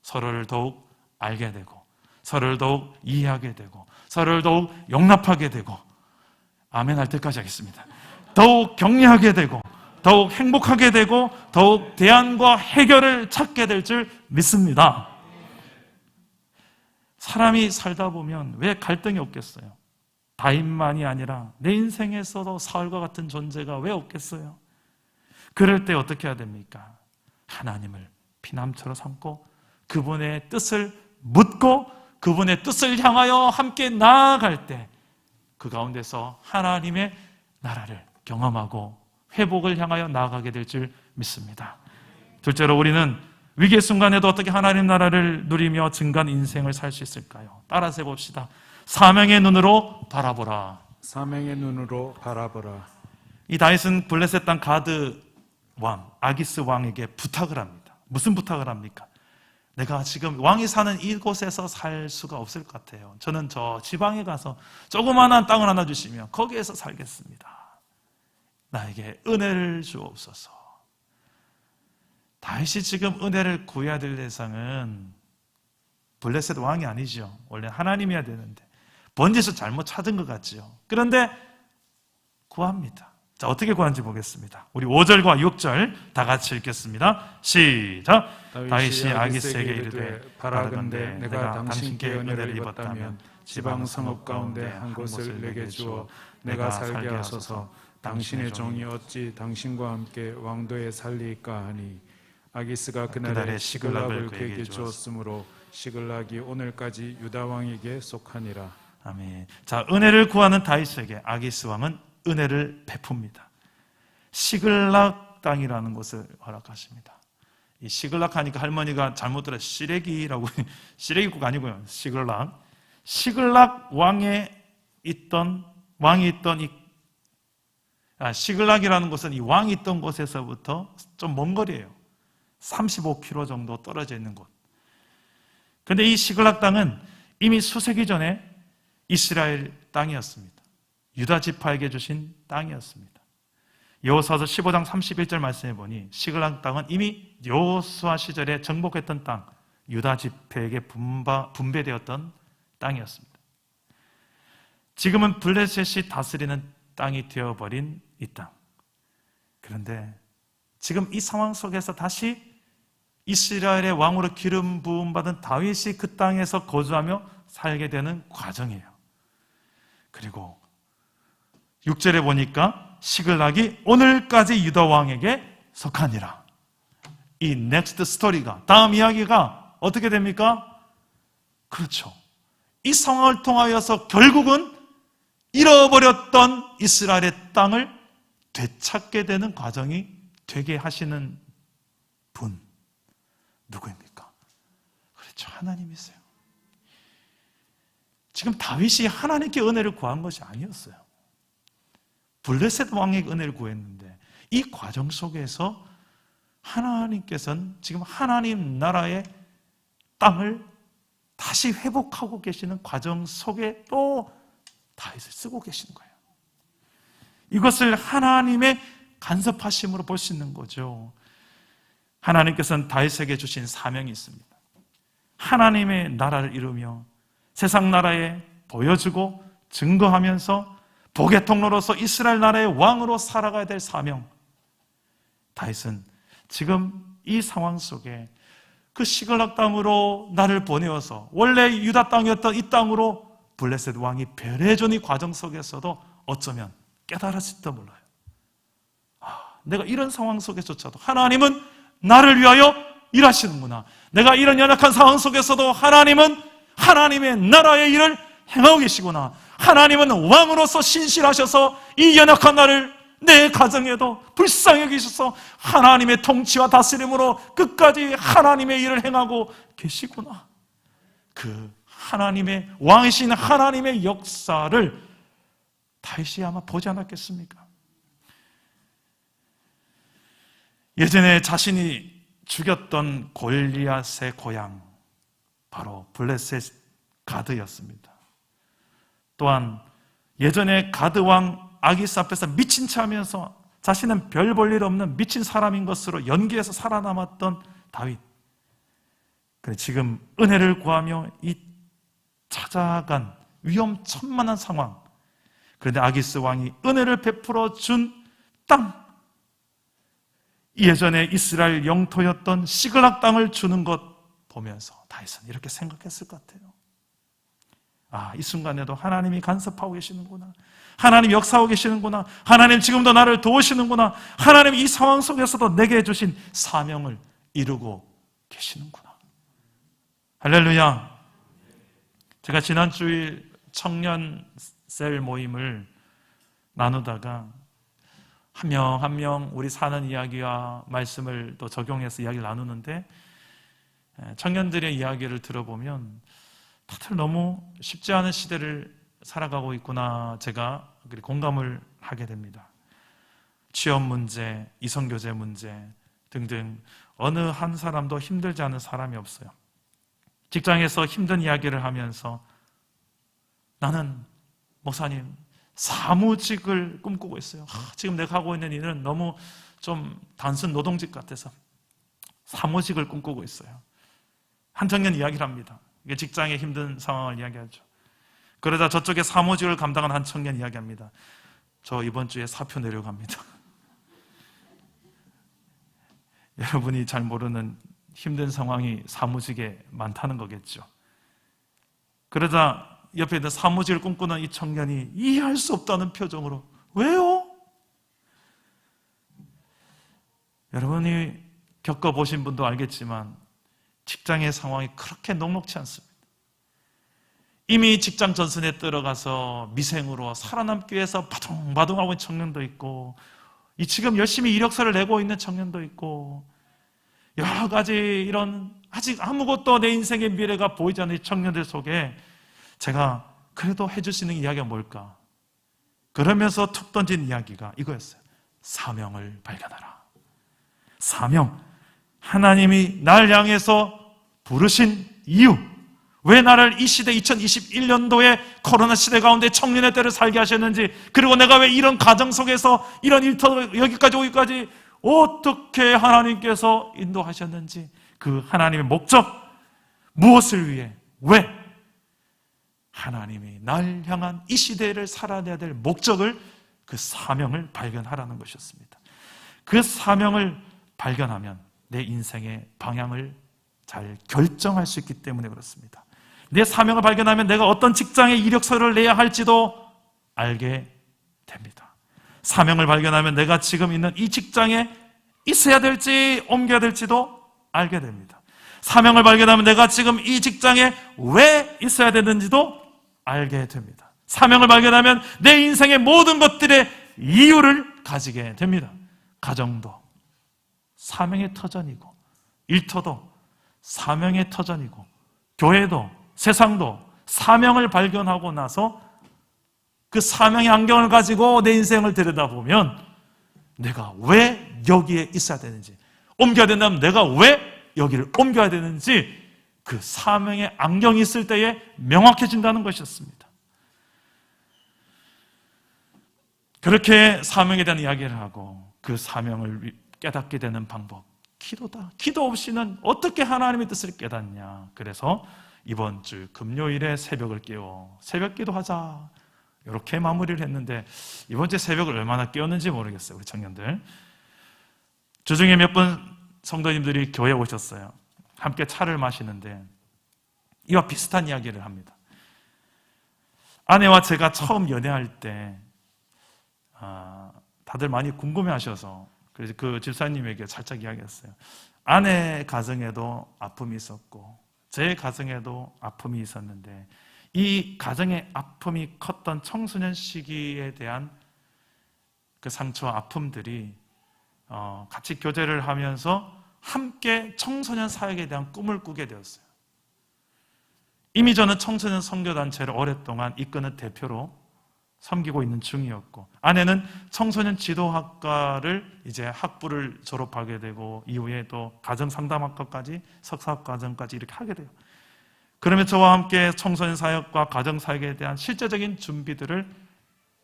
서로를 더욱 알게 되고, 서로를 더욱 이해하게 되고, 서로를 더욱 용납하게 되고, 아멘 할 때까지 하겠습니다. 더욱 격려하게 되고, 더욱 행복하게 되고, 더욱 대안과 해결을 찾게 될 줄 믿습니다. 사람이 살다 보면 왜 갈등이 없겠어요? 다인만이 아니라 내 인생에서도 사울과 같은 존재가 왜 없겠어요? 그럴 때 어떻게 해야 됩니까? 하나님을 피난처로 삼고 그분의 뜻을 묻고 그분의 뜻을 향하여 함께 나아갈 때 그 가운데서 하나님의 나라를 경험하고 회복을 향하여 나아가게 될 줄 믿습니다. 둘째로, 우리는 위기의 순간에도 어떻게 하나님 나라를 누리며 증거한 인생을 살 수 있을까요? 따라서 해봅시다. 사명의 눈으로 바라보라. 사명의 눈으로 바라보라. 이 다윗은 블레셋 땅 가드 왕, 아기스 왕에게 부탁을 합니다. 무슨 부탁을 합니까? 내가 지금 왕이 사는 이곳에서 살 수가 없을 것 같아요. 저는 저 지방에 가서 조그마한 땅을 하나 주시면 거기에서 살겠습니다. 나에게 은혜를 주옵소서. 다윗이 지금 은혜를 구해야 될 대상은 블레셋 왕이 아니죠. 원래 하나님이어야 되는데 번지에서 잘못 찾은 것 같지요. 그런데 구합니다. 자, 어떻게 구하는지 보겠습니다. 우리 5절과 6절 다 같이 읽겠습니다. 시작. 다윗이 아기스에게 이르되 바라건대 내가 당신께 은혜를 입었다면 지방 성읍 가운데 한 곳을 내게 주어 내가 살게 하소서. 당신의 종이 어찌 당신과 함께 왕도에 살리까 하니 아기스가 그날에 시글락을 그에게 주었으므로 시글락이 오늘까지 유다 왕에게 속하니라. 아멘. 자, 은혜를 구하는 다윗에게 아기스 왕은 은혜를 베풉니다. 시글락 땅이라는 곳을 허락하십니다. 이 시글락 하니까 할머니가 잘못 들어 시래기라고, 시래기국 아니고요. 시글락 왕이 있던 시글락이라는 곳은 이 왕이 있던 곳에서부터 좀 먼 거리예요. 35km 정도 떨어져 있는 곳. 그런데 이 시글락 땅은 이미 수세기 전에 이스라엘 땅이었습니다. 유다 지파에게 주신 땅이었습니다. 여호수아서 15장 31절 말씀해 보니 시글락 땅은 이미 여호수아 시절에 정복했던 땅, 유다 지파에게 분배되었던 땅이었습니다. 지금은 블레셋이 다스리는 땅이 되어버린 이 땅. 그런데 지금 이 상황 속에서 다시 이스라엘의 왕으로 기름 부음 받은 다윗이 그 땅에서 거주하며 살게 되는 과정이에요. 그리고 6절에 보니까 시글락이 오늘까지 유다 왕에게 속하니라. 이 넥스트 스토리가, 다음 이야기가 어떻게 됩니까? 그렇죠. 이 상황을 통하여서 결국은 잃어버렸던 이스라엘의 땅을 되찾게 되는 과정이 되게 하시는 분 누구입니까? 그렇죠. 하나님이세요. 지금 다윗이 하나님께 은혜를 구한 것이 아니었어요. 블레셋 왕에게 은혜를 구했는데 이 과정 속에서 하나님께서는 지금 하나님 나라의 땅을 다시 회복하고 계시는 과정 속에 또 다윗을 쓰고 계시는 거예요. 이것을 하나님의 간섭하심으로 볼 수 있는 거죠. 하나님께서는 다윗에게 주신 사명이 있습니다. 하나님의 나라를 이루며 세상 나라에 보여주고 증거하면서 복의 통로로서 이스라엘 나라의 왕으로 살아가야 될 사명. 다윗은 지금 이 상황 속에 그 시글락 땅으로 나를 보내어서 원래 유다 땅이었던 이 땅으로 블레셋 왕이 배려해준 이 과정 속에서도 어쩌면 깨달았을지도 몰라요. 내가 이런 상황 속에조차도 하나님은 나를 위하여 일하시는구나. 내가 이런 연약한 상황 속에서도 하나님은 하나님의 나라의 일을 행하고 계시구나. 하나님은 왕으로서 신실하셔서 이 연약한 나를 내 가정에도 불쌍히 여기셔서 하나님의 통치와 다스림으로 끝까지 하나님의 일을 행하고 계시구나. 그 하나님의 왕이신 하나님의 역사를 다윗이 아마 보지 않았겠습니까? 예전에 자신이 죽였던 골리앗의 고향 바로 블레셋 가드였습니다. 또한 예전에 가드 왕 아기스 앞에서 미친 체 하면서 자신은 별 볼 일 없는 미친 사람인 것으로 연기해서 살아남았던 다윗. 그래 지금 은혜를 구하며 이 찾아간 위험천만한 상황. 그런데 아기스 왕이 은혜를 베풀어 준 땅, 예전에 이스라엘 영토였던 시글락 땅을 주는 것 보면서 다윗은 이렇게 생각했을 것 같아요. 이 순간에도 하나님이 간섭하고 계시는구나. 하나님 역사하고 계시는구나. 하나님 지금도 나를 도우시는구나. 하나님 이 상황 속에서도 내게 주신 사명을 이루고 계시는구나. 할렐루야. 제가 지난 주일 청년 셀 모임을 나누다가 한 명 한 명 우리 사는 이야기와 말씀을 또 적용해서 이야기를 나누는데 청년들의 이야기를 들어보면 다들 너무 쉽지 않은 시대를 살아가고 있구나 제가 공감을 하게 됩니다. 취업 문제, 이성교제 문제 등등 어느 한 사람도 힘들지 않은 사람이 없어요. 직장에서 힘든 이야기를 하면서 나는 목사님 사무직을 꿈꾸고 있어요. 지금 내가 하고 있는 일은 너무 좀 단순 노동직 같아서 사무직을 꿈꾸고 있어요. 한 청년 이야기를 합니다. 이게 직장의 힘든 상황을 이야기하죠. 그러다 저쪽에 사무직을 감당한 한 청년 이야기합니다. 저 이번 주에 사표 내려갑니다. 여러분이 잘 모르는 힘든 상황이 사무직에 많다는 거겠죠. 그러다 옆에 있는 사무직을 꿈꾸는 이 청년이 이해할 수 없다는 표정으로 왜요? 여러분이 겪어보신 분도 알겠지만 직장의 상황이 그렇게 녹록지 않습니다. 이미 직장 전선에 들어가서 미생으로 살아남기 위해서 바둥바둥하고 있는 청년도 있고 이 지금 열심히 이력서를 내고 있는 청년도 있고 여러 가지 이런 아직 아무것도 내 인생의 미래가 보이지 않는 청년들 속에 제가 그래도 해줄 수 있는 이야기가 뭘까? 그러면서 툭 던진 이야기가 이거였어요. 사명을 발견하라. 사명. 하나님이 날 향해서 부르신 이유. 왜 나를 이 시대 2021년도에 코로나 시대 가운데 청년의 때를 살게 하셨는지, 그리고 내가 왜 이런 가정 속에서 이런 일터 여기까지 오기까지 어떻게 하나님께서 인도하셨는지, 그 하나님의 목적, 무엇을 위해, 왜 하나님이 날 향한 이 시대를 살아내야 될 목적을, 그 사명을 발견하라는 것이었습니다. 그 사명을 발견하면 내 인생의 방향을 잘 결정할 수 있기 때문에 그렇습니다. 내 사명을 발견하면 내가 어떤 직장에 이력서를 내야 할지도 알게 됩니다. 사명을 발견하면 내가 지금 있는 이 직장에 있어야 될지 옮겨야 될지도 알게 됩니다. 사명을 발견하면 내가 지금 이 직장에 왜 있어야 되는지도 알게 됩니다. 사명을 발견하면 내 인생의 모든 것들의 이유를 가지게 됩니다. 가정도 사명의 터전이고, 일터도 사명의 터전이고, 교회도 세상도 사명을 발견하고 나서 그 사명의 안경을 가지고 내 인생을 들여다보면 내가 왜 여기에 있어야 되는지, 옮겨야 된다면 내가 왜 여기를 옮겨야 되는지 그 사명의 안경이 있을 때에 명확해진다는 것이었습니다. 그렇게 사명에 대한 이야기를 하고 그 사명을 깨닫게 되는 방법, 기도다. 기도 없이는 어떻게 하나님의 뜻을 깨닫냐. 그래서 이번 주 금요일에 새벽을 깨워 새벽 기도하자, 이렇게 마무리를 했는데 이번 주 새벽을 얼마나 깨웠는지 모르겠어요. 우리 청년들 주중에 몇 번 성도님들이 교회에 오셨어요. 함께 차를 마시는데 이와 비슷한 이야기를 합니다. 아내와 제가 처음 연애할 때 다들 많이 궁금해하셔서 그래서 그 집사님에게 살짝 이야기했어요. 아내 가정에도 아픔이 있었고 제 가정에도 아픔이 있었는데 이 가정의 아픔이 컸던 청소년 시기에 대한 그 상처와 아픔들이 같이 교제를 하면서 함께 청소년 사역에 대한 꿈을 꾸게 되었어요. 이미 저는 청소년 선교단체를 오랫동안 이끄는 대표로 섬기고 있는 중이었고, 아내는 청소년 지도학과를 이제 학부를 졸업하게 되고 이후에 또 가정상담학과까지 석사과정까지 이렇게 하게 돼요. 그러면 저와 함께 청소년 사역과 가정 사역에 대한 실제적인 준비들을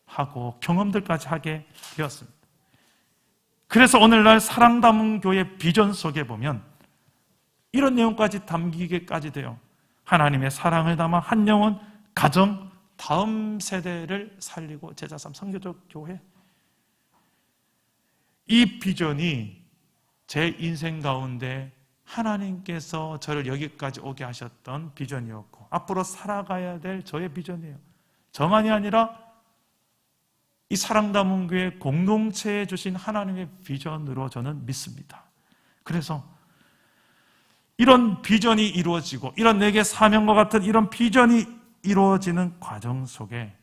하고 경험들까지 하게 되었습니다. 그래서 오늘날 사랑 담은 교회 비전 속에 보면 이런 내용까지 담기게까지 돼요. 하나님의 사랑을 담아 한 영혼, 가정, 다음 세대를 살리고 제자삼 선교적 교회. 이 비전이 제 인생 가운데 하나님께서 저를 여기까지 오게 하셨던 비전이었고 앞으로 살아가야 될 저의 비전이에요. 저만이 아니라 이 사랑 담은 교회 공동체에 주신 하나님의 비전으로 저는 믿습니다. 그래서 이런 비전이 이루어지고 이런 내게 사명과 같은 이런 비전이 이루어지는 과정 속에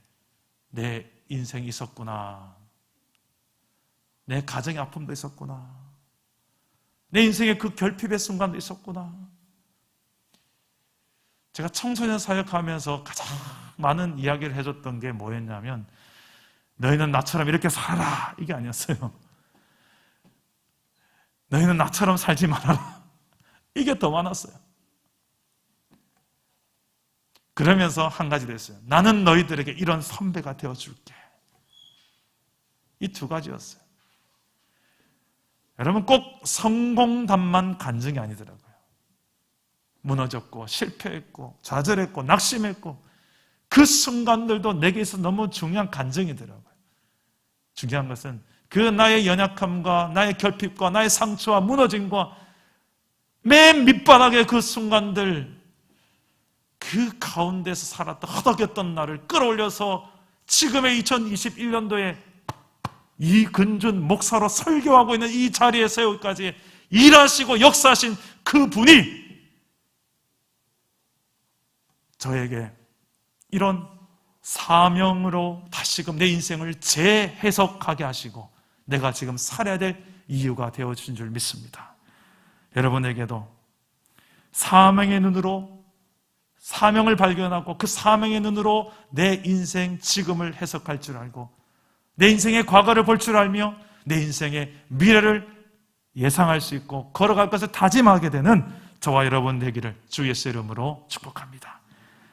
내 인생이 있었구나. 내 가정의 아픔도 있었구나. 내 인생의 그 결핍의 순간도 있었구나. 제가 청소년 사역하면서 가장 많은 이야기를 해줬던 게 뭐였냐면 너희는 나처럼 이렇게 살아라, 이게 아니었어요. 너희는 나처럼 살지 말아라, 이게 더 많았어요. 그러면서 한 가지도 했어요. 나는 너희들에게 이런 선배가 되어줄게. 이 두 가지였어요. 여러분, 꼭 성공담만 간증이 아니더라고요. 무너졌고 실패했고 좌절했고 낙심했고 그 순간들도 내게 있어서 너무 중요한 간증이더라고요. 중요한 것은 그 나의 연약함과 나의 결핍과 나의 상처와 무너짐과 맨 밑바닥의 그 순간들, 그 가운데서 살았던 허덕였던 나를 끌어올려서 지금의 2021년도에 이근준 목사로 설교하고 있는 이 자리에 세우기까지 일하시고 역사하신 그 분이 저에게 이런 사명으로 다시금 내 인생을 재해석하게 하시고 내가 지금 살아야 될 이유가 되어주신 줄 믿습니다. 여러분에게도 사명의 눈으로 사명을 발견하고 그 사명의 눈으로 내 인생 지금을 해석할 줄 알고 내 인생의 과거를 볼 줄 알며 내 인생의 미래를 예상할 수 있고 걸어갈 것을 다짐하게 되는 저와 여러분 되기를 주 예수의 이름으로 축복합니다.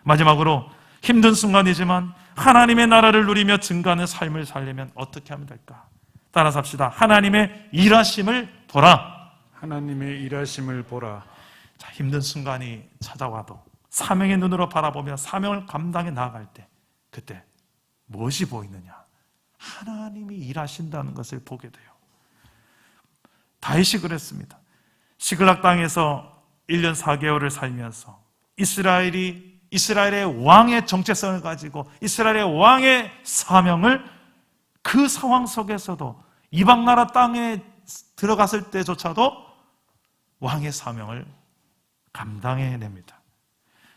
마지막으로 힘든 순간이지만 하나님의 나라를 누리며 증거하는 삶을 살려면 어떻게 하면 될까? 따라서 합시다. 하나님의 일하심을 보라. 하나님의 일하심을 보라. 자, 힘든 순간이 찾아와도 사명의 눈으로 바라보며 사명을 감당해 나아갈 때 그때 무엇이 보이느냐? 하나님이 일하신다는 것을 보게 돼요. 다윗이 그랬습니다. 시글락 땅에서 1년 4개월을 살면서 이스라엘의 왕의 정체성을 가지고 이스라엘의 왕의 사명을 그 상황 속에서도 이방 나라 땅에 들어갔을 때조차도 왕의 사명을 감당해냅니다.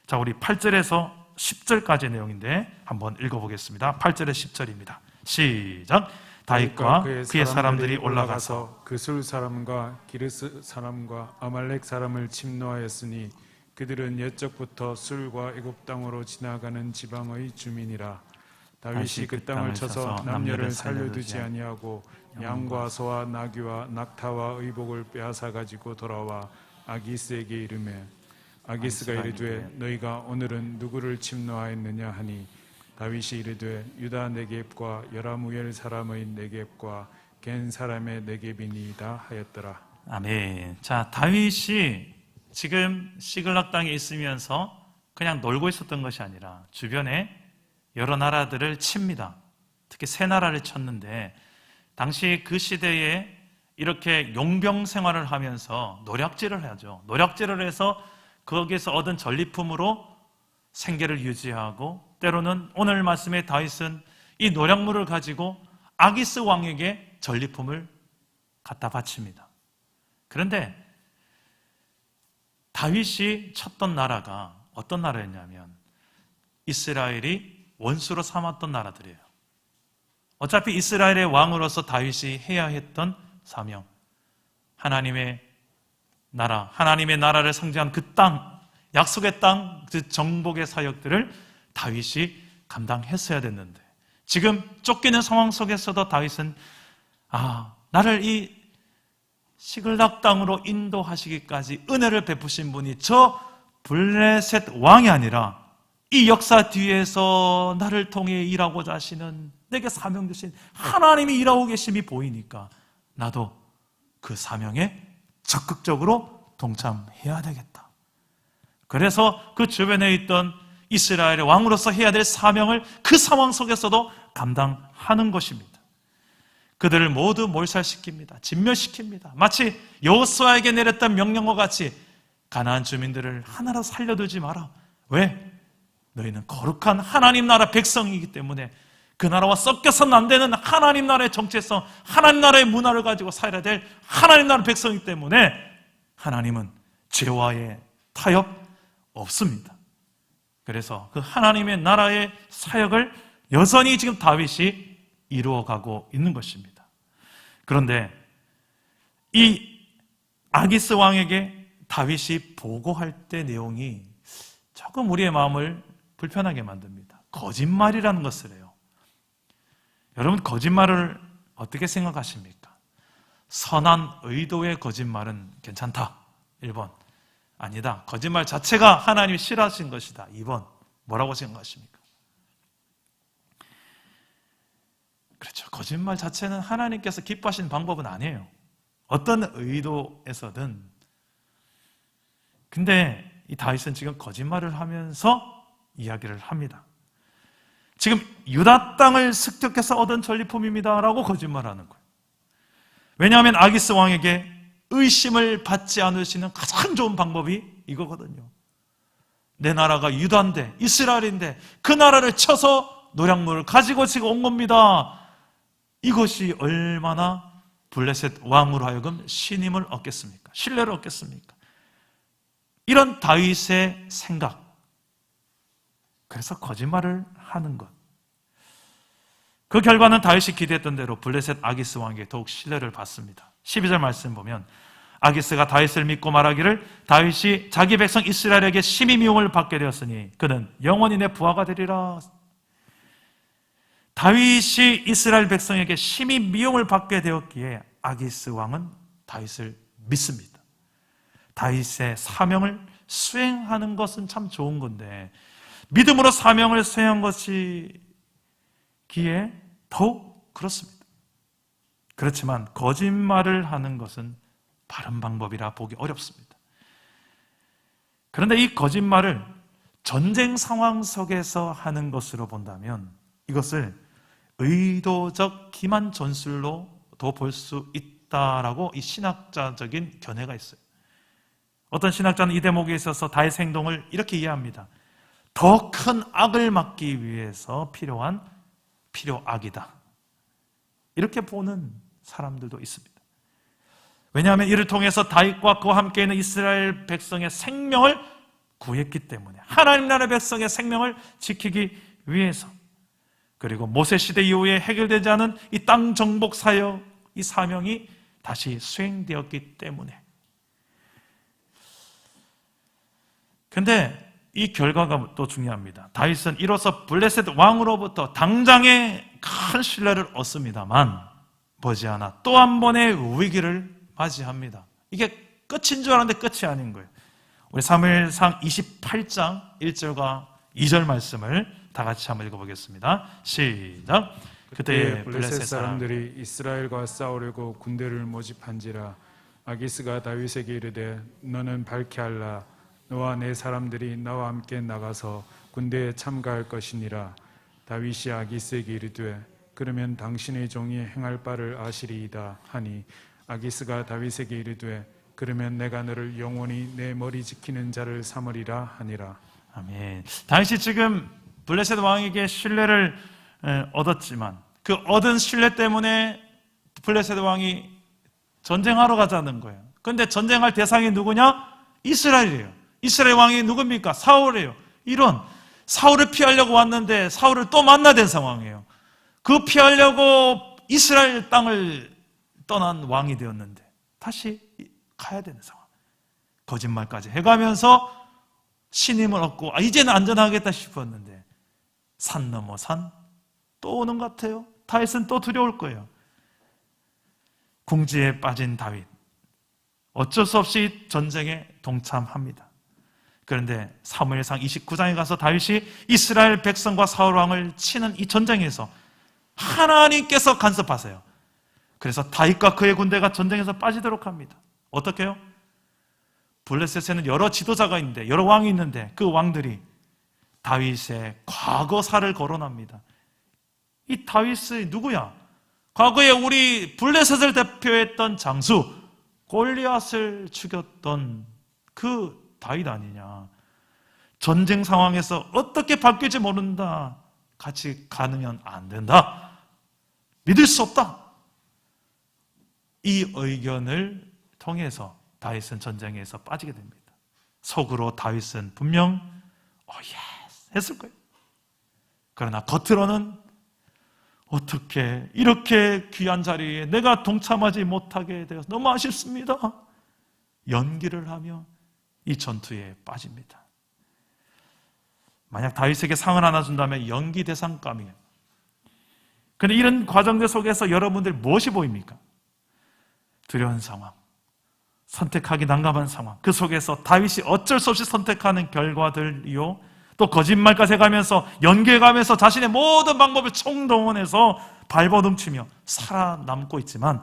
자, 우리 8절에서 10절까지의 내용인데 한번 읽어보겠습니다. 8절에 10절입니다. 시작. 다윗과 그의 사람들이 올라가서 그술 사람과 기르스 사람과 아말렉 사람을 침노하였으니 그들은 옛적부터 술과 애굽 땅으로 지나가는 지방의 주민이라. 다윗이 그 땅을 쳐서 남녀를 살려두지 아니하고 양과 소와 나귀와 낙타와 의복을 빼앗아 가지고 돌아와 아기스에게 이르매 아기스가 이르되 너희가 오늘은 누구를 침노하였느냐 하니 다윗이 이르되 유다 네겝과 여라무엘 사람의 네겝과 겐 사람의 네겝이니이다 하였더라. 아멘. 자, 다윗이 지금 시글락 땅에 있으면서 그냥 놀고 있었던 것이 아니라 주변에 여러 나라들을 칩니다. 특히 세 나라를 쳤는데 당시 그 시대에 이렇게 용병 생활을 하면서 노략질을 하죠. 노략질을 해서 거기에서 얻은 전리품으로 생계를 유지하고 때로는 오늘 말씀의 다윗은 이 노략물을 가지고 아기스 왕에게 전리품을 갖다 바칩니다. 그런데 다윗이 쳤던 나라가 어떤 나라였냐면 이스라엘이 원수로 삼았던 나라들이에요. 어차피 이스라엘의 왕으로서 다윗이 해야 했던 사명, 하나님의 나라, 하나님의 나라를 상징한 그 땅, 약속의 땅, 그 정복의 사역들을 다윗이 감당했어야 됐는데 지금 쫓기는 상황 속에서도 다윗은 나를 이 시글락 땅으로 인도하시기까지 은혜를 베푸신 분이 저 블레셋 왕이 아니라 이 역사 뒤에서 나를 통해 일하고자 하시는 내게 사명 주신 하나님이 일하고 계심이 보이니까 나도 그 사명에 적극적으로 동참해야 되겠다. 그래서 그 주변에 있던 이스라엘의 왕으로서 해야 될 사명을 그 상황 속에서도 감당하는 것입니다. 그들을 모두 몰살시킵니다. 진멸시킵니다. 마치 여호수아에게 내렸던 명령과 같이 가나안 주민들을 하나로 살려두지 마라. 왜? 너희는 거룩한 하나님 나라 백성이기 때문에 그 나라와 섞여서는 안 되는 하나님 나라의 정체성, 하나님 나라의 문화를 가지고 살아야 될 하나님 나라 백성이기 때문에 하나님은 죄와의 타협 없습니다. 그래서 그 하나님의 나라의 사역을 여전히 지금 다윗이 이루어가고 있는 것입니다. 그런데 이 아기스 왕에게 다윗이 보고할 때 내용이 조금 우리의 마음을 불편하게 만듭니다. 거짓말이라는 것을 해요. 여러분, 거짓말을 어떻게 생각하십니까? 선한 의도의 거짓말은 괜찮다. 1번. 아니다. 거짓말 자체가 하나님이 싫어하신 것이다. 2번. 뭐라고 생각하십니까? 그렇죠. 거짓말 자체는 하나님께서 기뻐하시는 방법은 아니에요. 어떤 의도에서든. 근데 이 다윗은 지금 거짓말을 하면서 이야기를 합니다. 지금 유다 땅을 습격해서 얻은 전리품입니다라고 거짓말하는 거예요. 왜냐하면 아기스 왕에게 의심을 받지 않으시는 가장 좋은 방법이 이거거든요. 내 나라가 유다인데, 이스라엘인데 그 나라를 쳐서 노략물을 가지고 지금 온 겁니다. 이것이 얼마나 블레셋 왕으로 하여금 신임을 얻겠습니까? 신뢰를 얻겠습니까? 이런 다윗의 생각. 그래서 거짓말을 하는 것. 그 결과는 다윗이 기대했던 대로 블레셋 아기스 왕에게 더욱 신뢰를 받습니다. 12절 말씀 보면 아기스가 다윗을 믿고 말하기를 다윗이 자기 백성 이스라엘에게 심히 미움을 받게 되었으니 그는 영원히 내 부하가 되리라. 다윗이 이스라엘 백성에게 심히 미움을 받게 되었기에 아기스 왕은 다윗을 믿습니다. 다윗의 사명을 수행하는 것은 참 좋은 건데 믿음으로 사명을 수행한 것이기에 더욱 그렇습니다. 그렇지만 거짓말을 하는 것은 바른 방법이라 보기 어렵습니다. 그런데 이 거짓말을 전쟁 상황 속에서 하는 것으로 본다면 이것을 의도적 기만 전술로도 볼 수 있다라고 이 신학자적인 견해가 있어요. 어떤 신학자는 이 대목에 있어서 다윗의 행동을 이렇게 이해합니다. 더 큰 악을 막기 위해서 필요한 필요악이다. 이렇게 보는 사람들도 있습니다. 왜냐하면 이를 통해서 다윗과 그와 함께 있는 이스라엘 백성의 생명을 구했기 때문에, 하나님 나라의 백성의 생명을 지키기 위해서, 그리고 모세 시대 이후에 해결되지 않은 이 땅 정복 사역, 이 사명이 다시 수행되었기 때문에. 근데 이 결과가 또 중요합니다. 다윗은 이로써 블레셋 왕으로부터 당장의 큰 신뢰를 얻습니다만 머지않아 또 한 번의 위기를 맞이합니다. 이게 끝인 줄 알았는데 끝이 아닌 거예요. 우리 사무엘상 28장 1절과 2절 말씀을 다 같이 한번 읽어보겠습니다. 시작. 그때 블레셋 사람들이 이스라엘과 싸우려고 군대를 모집한지라 아기스가 다윗에게 이르되 너는 밝게 하라. 너와 내 사람들이 나와 함께 나가서 군대에 참가할 것이니라. 다윗이 아기스에게 이르되 그러면 당신의 종이 행할 바를 아시리이다 하니 아기스가 다윗에게 이르되 그러면 내가 너를 영원히 내 머리 지키는 자를 삼으리라 하니라. 아멘. 다윗이 지금 블레셋 왕에게 신뢰를 얻었지만 그 얻은 신뢰 때문에 블레셋 왕이 전쟁하러 가자는 거예요. 그런데 전쟁할 대상이 누구냐? 이스라엘이에요. 이스라엘 왕이 누굽니까? 사울이에요. 이런 사울을 피하려고 왔는데 사울을 또 만나야 된 상황이에요. 그 피하려고 이스라엘 땅을 떠난 왕이 되었는데 다시 가야 되는 상황. 거짓말까지 해가면서 신임을 얻고 이제는 안전하겠다 싶었는데 산 넘어 산 또 오는 것 같아요. 다윗은 또 두려울 거예요. 궁지에 빠진 다윗, 어쩔 수 없이 전쟁에 동참합니다. 그런데 사무엘상 29장에 가서 다윗이 이스라엘 백성과 사울 왕을 치는 이 전쟁에서 하나님께서 간섭하세요. 그래서 다윗과 그의 군대가 전쟁에서 빠지도록 합니다. 어떻게 해요? 블레셋에는 여러 지도자가 있는데, 여러 왕이 있는데 그 왕들이 다윗의 과거사를 거론합니다. 이 다윗이 누구야? 과거에 우리 블레셋을 대표했던 장수 골리앗을 죽였던 그 다윗 아니냐. 전쟁 상황에서 어떻게 바뀔지 모른다. 같이 가면 안 된다. 믿을 수 없다. 이 의견을 통해서 다윗은 전쟁에서 빠지게 됩니다. 속으로 다윗은 분명 예스 했을 거예요. 그러나 겉으로는 어떻게 이렇게 귀한 자리에 내가 동참하지 못하게 되어서 너무 아쉽습니다. 연기를 하며 이 전투에 빠집니다. 만약 다윗에게 상을 하나 준다면 연기 대상감이에요. 그런데 이런 과정들 속에서 여러분들 무엇이 보입니까? 두려운 상황, 선택하기 난감한 상황, 그 속에서 다윗이 어쩔 수 없이 선택하는 결과들이요, 또 거짓말까지 해가면서 연기해가면서 자신의 모든 방법을 총동원해서 발버둥치며 살아남고 있지만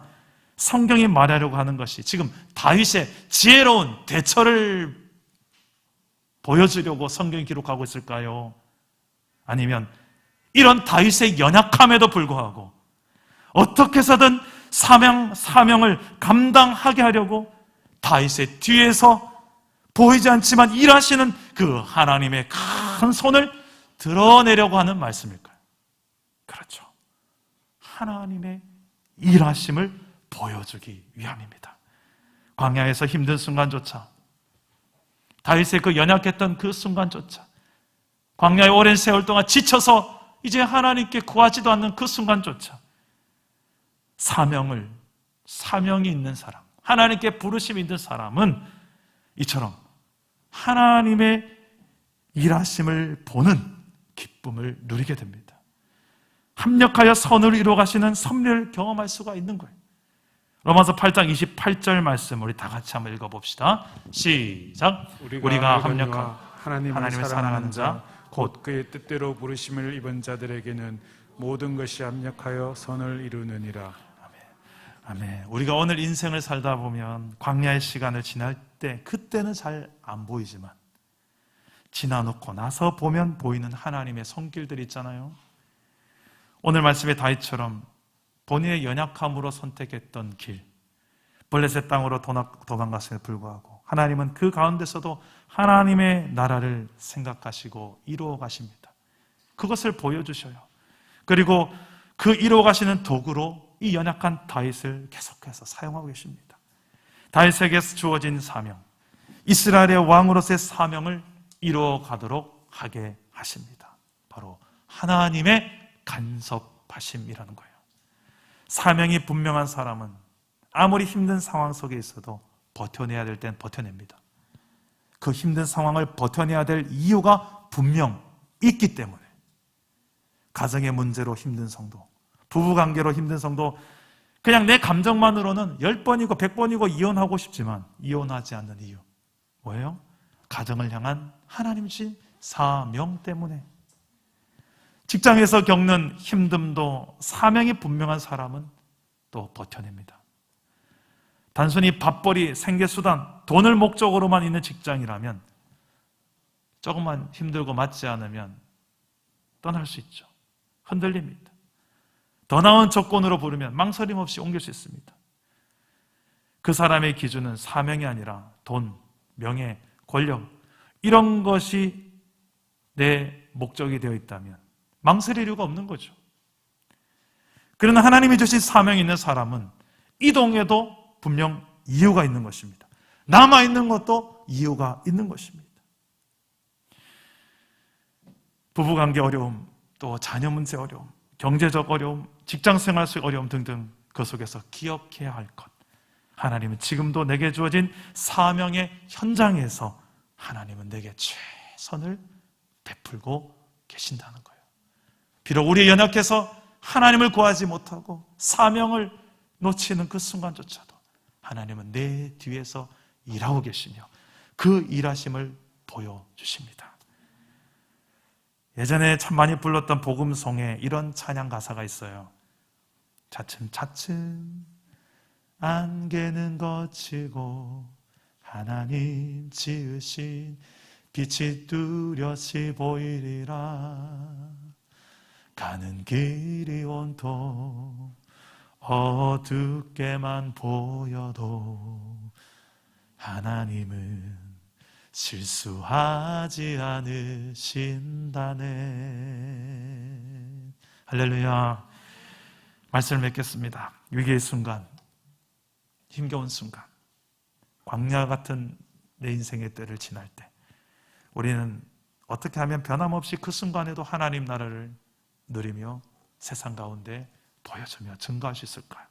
성경이 말하려고 하는 것이 지금 다윗의 지혜로운 대처를 보여주려고 성경이 기록하고 있을까요? 아니면 이런 다윗의 연약함에도 불구하고 어떻게 해서든 사명을 감당하게 하려고 다윗의 뒤에서 보이지 않지만 일하시는 그 하나님의 큰 손을 드러내려고 하는 말씀일까요? 그렇죠. 하나님의 일하심을 보여주기 위함입니다. 광야에서 힘든 순간조차, 다윗의 그 연약했던 그 순간조차, 광야의 오랜 세월 동안 지쳐서 이제 하나님께 구하지도 않는 그 순간조차 사명이 있는 사람, 하나님께 부르심이 있는 사람은 이처럼 하나님의 일하심을 보는 기쁨을 누리게 됩니다. 합력하여 선을 이루어 가시는 섭리를 경험할 수가 있는 거예요. 로마서 8장 28절 말씀 우리 다 같이 한번 읽어봅시다. 시작. 우리가 합력하고 하나님을 사랑하는 자 곧 그의 뜻대로 부르심을 입은 자들에게는 모든 것이 합력하여 선을 이루느니라. 아멘. 우리가 오늘 인생을 살다 보면 광야의 시간을 지날 때 그때는 잘 안 보이지만 지나놓고 나서 보면 보이는 하나님의 손길들이 있잖아요. 오늘 말씀의 다윗처럼 본인의 연약함으로 선택했던 길, 블레셋 땅으로 도망갔음에 불구하고 하나님은 그 가운데서도 하나님의 나라를 생각하시고 이루어 가십니다. 그것을 보여주셔요. 그리고 그 이루어 가시는 도구로 이 연약한 다윗을 계속해서 사용하고 계십니다. 다윗에게서 주어진 사명, 이스라엘의 왕으로서의 사명을 이루어 가도록 하게 하십니다. 바로 하나님의 간섭하심이라는 거예요. 사명이 분명한 사람은 아무리 힘든 상황 속에 있어도 버텨내야 될 땐 버텨냅니다. 그 힘든 상황을 버텨내야 될 이유가 분명 있기 때문에. 가정의 문제로 힘든 성도, 부부관계로 힘든 성도, 그냥 내 감정만으로는 10번이고 100번이고 이혼하고 싶지만 이혼하지 않는 이유 뭐예요? 가정을 향한 하나님 주신 사명 때문에. 직장에서 겪는 힘듦도 사명이 분명한 사람은 또 버텨냅니다. 단순히 밥벌이, 생계수단, 돈을 목적으로만 있는 직장이라면 조금만 힘들고 맞지 않으면 떠날 수 있죠. 흔들립니다. 더 나은 조건으로 부르면 망설임 없이 옮길 수 있습니다. 그 사람의 기준은 사명이 아니라 돈, 명예, 권력, 이런 것이 내 목적이 되어 있다면 망설일 이유가 없는 거죠. 그러나 하나님이 주신 사명이 있는 사람은 이동에도 분명 이유가 있는 것입니다. 남아있는 것도 이유가 있는 것입니다. 부부관계 어려움, 또 자녀 문제 어려움, 경제적 어려움, 직장생활 속 어려움 등등 그 속에서 기억해야 할 것, 하나님은 지금도 내게 주어진 사명의 현장에서 하나님은 내게 최선을 베풀고 계신다는 거예요. 비록 우리 연약해서 하나님을 구하지 못하고 사명을 놓치는 그 순간조차도 하나님은 내 뒤에서 일하고 계시며 그 일하심을 보여주십니다. 예전에 참 많이 불렀던 복음송에 이런 찬양 가사가 있어요. 차츰차츰 안개는 걷히고 하나님 지으신 빛이 뚜렷이 보이리라. 가는 길이 온통 어둡게만 보여도 하나님은 실수하지 않으신다네. 할렐루야. 말씀을 맺겠습니다. 위기의 순간, 힘겨운 순간, 광야 같은 내 인생의 때를 지날 때 우리는 어떻게 하면 변함없이 그 순간에도 하나님 나라를 누리며 세상 가운데 보여주며 증거할 수 있을까요?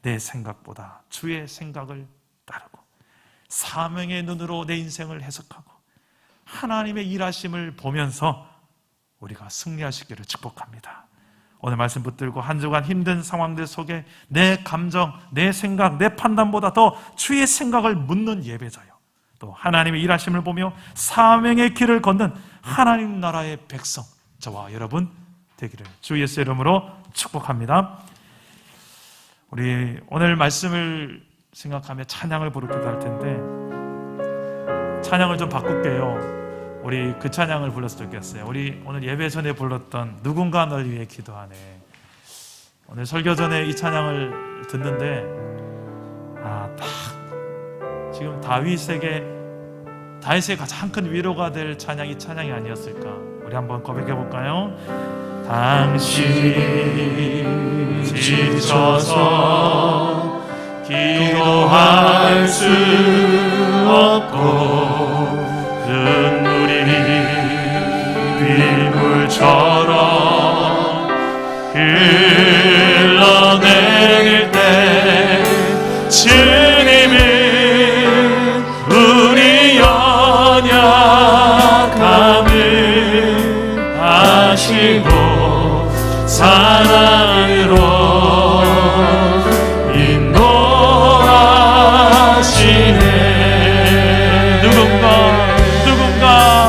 내 생각보다 주의 생각을 따르고 사명의 눈으로 내 인생을 해석하고 하나님의 일하심을 보면서 우리가 승리하시기를 축복합니다. 오늘 말씀 붙들고 한 주간 힘든 상황들 속에 내 감정, 내 생각, 내 판단보다 더 주의 생각을 묻는 예배자요, 또 하나님의 일하심을 보며 사명의 길을 걷는 하나님 나라의 백성, 저와 여러분 되기를 주 예수 이름으로 축복합니다. 우리 오늘 말씀을 생각하며 찬양을 부르기도 할 텐데 찬양을 좀 바꿀게요. 우리 그 찬양을 불렀으면 좋겠어요. 우리 오늘 예배 전에 불렀던 누군가 널 위해 기도하네. 오늘 설교 전에 이 찬양을 듣는데 딱 지금 다윗에게 가장 큰 위로가 될 찬양이 이 찬양이 아니었을까. 우리 한번 고백해 볼까요? 당신 지쳐서 기도할 수 없고 눈물이 빗물처럼 흘러내릴 때 주님은 우리 연약함을 아시고 사랑으로 인도하시네. 누군가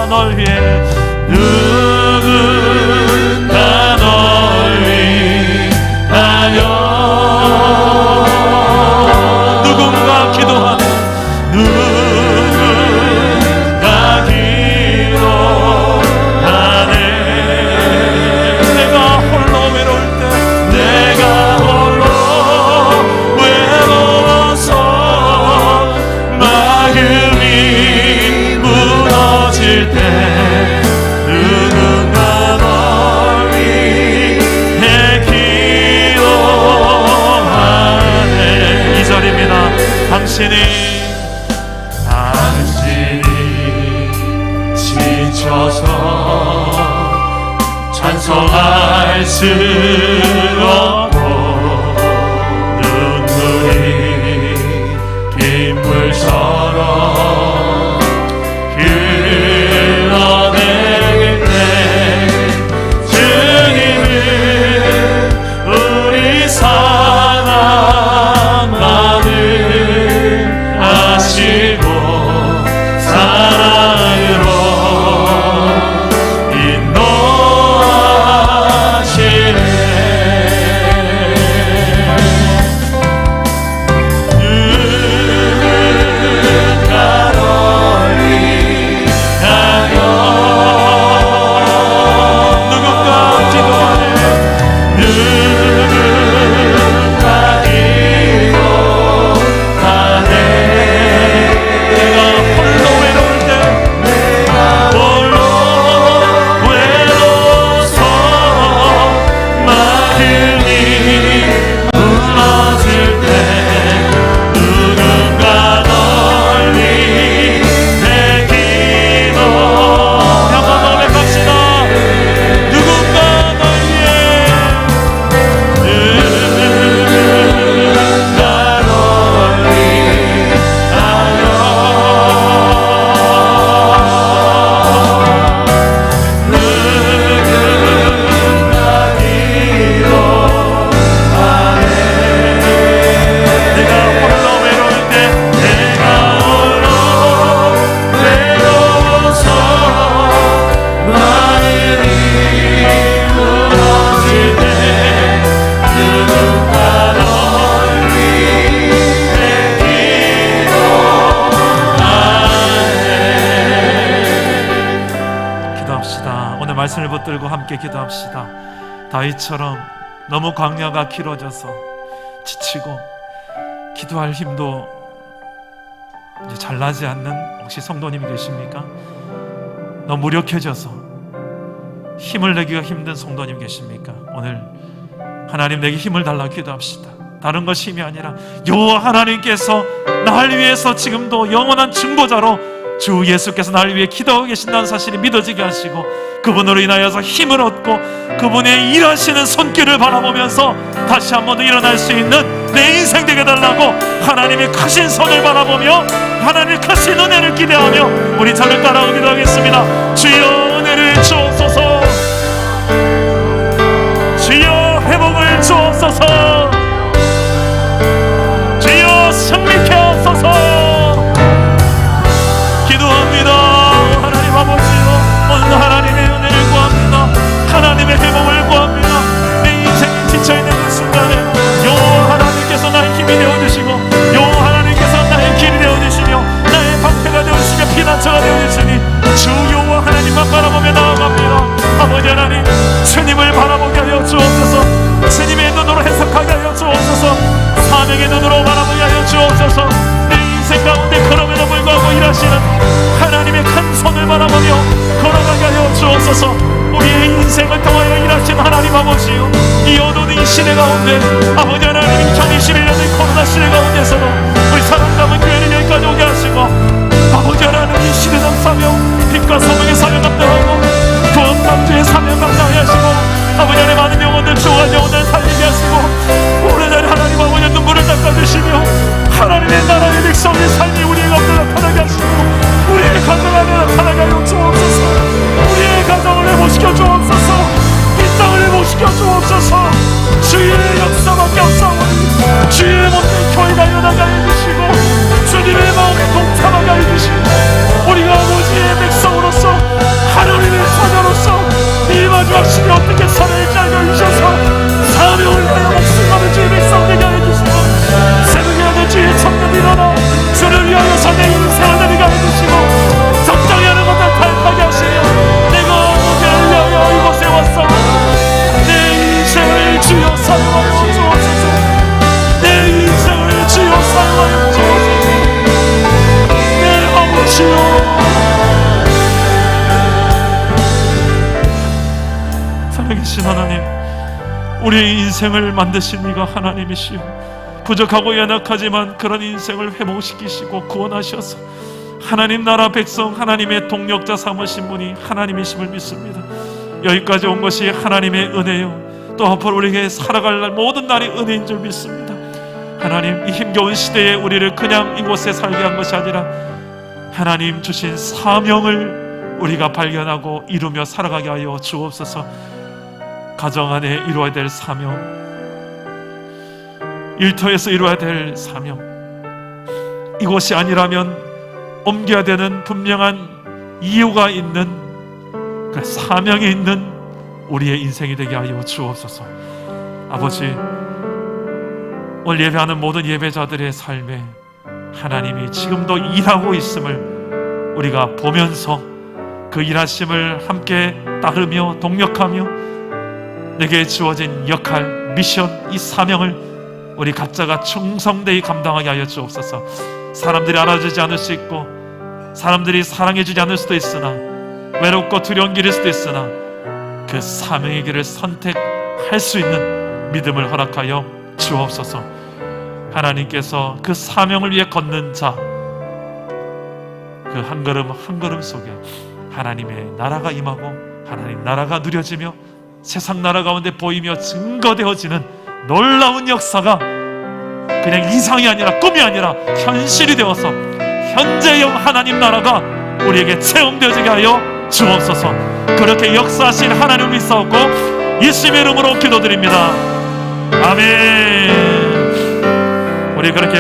널 위해 누군가 널 위하여 누군가 기도하네. 누군가 기도하네. 내가 홀로 외로울 때 내가 홀로 외로워서 때 누군가 널 위해 기도하네. 2절입니다. 당신이 지쳐서 찬송할 수 없고 눈물이 빗물처럼 흘러내릴 때 주님은 우리 상황만을 아시고 사랑으로 인도하시네. 말씀을 붙들고 함께 기도합시다. 다윗처럼 너무 광야가 길어져서 지치고 기도할 힘도 이제 잘 나지 않는 혹시 성도님이 계십니까? 너무 무력해져서 힘을 내기가 힘든 성도님 계십니까? 오늘 하나님 내게 힘을 달라 기도합시다. 다른 것이 힘이 아니라 여호와 하나님께서 날 위해서 지금도 영원한 증거자로 주 예수께서 나를 위해 기도하고 계신다는 사실이 믿어지게 하시고 그분으로 인하여서 힘을 얻고 그분의 일하시는 손길을 바라보면서 다시 한 번 더 일어날 수 있는 내 인생 되게 달라고 하나님의 크신 손을 바라보며 하나님의 크신 은혜를 기대하며 우리 저를 따라오기도 하겠습니다. 주여 은혜를 주옵소서. 주여 회복을 주옵소서. 주여 승리케 하옵소서. 기도합니다. 하나님 아버지요, 오늘 하나님의 은혜를 구합니다. 하나님의 회복을 구합니다. 내 인생이 지쳐있는 그 순간에 여호와 하나님께서 나의 힘이 되어주시고 여호와 하나님께서 나의 길이 되어주시며 나의 방패가 되어주시며 피난처가 되어주시니 주 여호와 하나님만 바라보며 나아갑니다. 아버지 하나님, 주님을 바라보게 하여 주옵소서. 주님의 눈으로 해석하게 하여 주옵소서. 사명의 눈으로 바라보게 하여 주옵소서. 내 인생 가운데 그럼에도 불구하고 일하시는 하나님의 큰 손을 바라보며 걸어가게 하여 주옵소서. 우리의 인생을 통하여 일하신 하나님 아버지요, 이 어두운 이 시대 가운데 아버지 하나님, 2021년의 코로나 시대 가운데서도 우리 사랑담은 교회를 여기까지 오게 하시고 아버지 하나님, 이 시대적 사명, 빛과 소명의 사명 감당하고 구원 남주의 사명 감당하게 하시고 아버지 하나님, 많은 영혼들 주와 영혼을 살리게 하시고 오래전에 하나님 아버지 눈물을 닦아주시며 하나님의 나라의 백성의 삶이 우리의 가운데 나타나게 하시고 우리의 가정 안에 나타나게 하여 주옵소서. 우리의 가정을 회복시켜 주옵소서. 이 땅을 회복시켜 주옵소서. 주의 역사밖에 없사오니 주의 모든 교회가 일어나게 해주시고 주님의 마음에 동참하게 해주시고 우리가 아버지의 백성으로서 하나님의 자녀로서 이 마지막 시대 어떻게 살아야 알려주셔서 사명을 위하여 목숨 거는 주의 백성 되게 해주시고 새벽에 하는 주의 청년들이 우리의 인생을 만드신 이가 하나님이시여, 부족하고 연약하지만 그런 인생을 회복시키시고 구원하셔서 하나님 나라 백성, 하나님의 동력자 삼으신 분이 하나님이심을 믿습니다. 여기까지 온 것이 하나님의 은혜요, 또 앞으로 우리에게 살아갈 날 모든 날이 은혜인 줄 믿습니다. 하나님, 이 힘겨운 시대에 우리를 그냥 이곳에 살게 한 것이 아니라 하나님 주신 사명을 우리가 발견하고 이루며 살아가게 하여 주옵소서. 가정 안에 이루어야 될 사명, 일터에서 이루어야 될 사명, 이곳이 아니라면 옮겨야 되는 분명한 이유가 있는 그 사명이 있는 우리의 인생이 되게 하여 주옵소서. 아버지, 오늘 예배하는 모든 예배자들의 삶에 하나님이 지금도 일하고 있음을 우리가 보면서 그 일하심을 함께 따르며 동력하며 내게 주어진 역할, 미션, 이 사명을 우리 각자가 충성되이 감당하게 하여 주옵소서. 사람들이 알아주지 않을 수 있고 사람들이 사랑해주지 않을 수도 있으나, 외롭고 두려운 길일 수도 있으나 그 사명의 길을 선택할 수 있는 믿음을 허락하여 주옵소서. 하나님께서 그 사명을 위해 걷는 자, 그 한 걸음 한 걸음 속에 하나님의 나라가 임하고 하나님 나라가 누려지며 세상 나라 가운데 보이며 증거되어지는 놀라운 역사가 그냥 이상이 아니라 꿈이 아니라 현실이 되어서 현재형 하나님 나라가 우리에게 체험되어지게 하여 주옵소서. 그렇게 역사하신 하나님을 믿사옵고 예수님의 이름으로 기도드립니다. 아멘. 우리 그렇게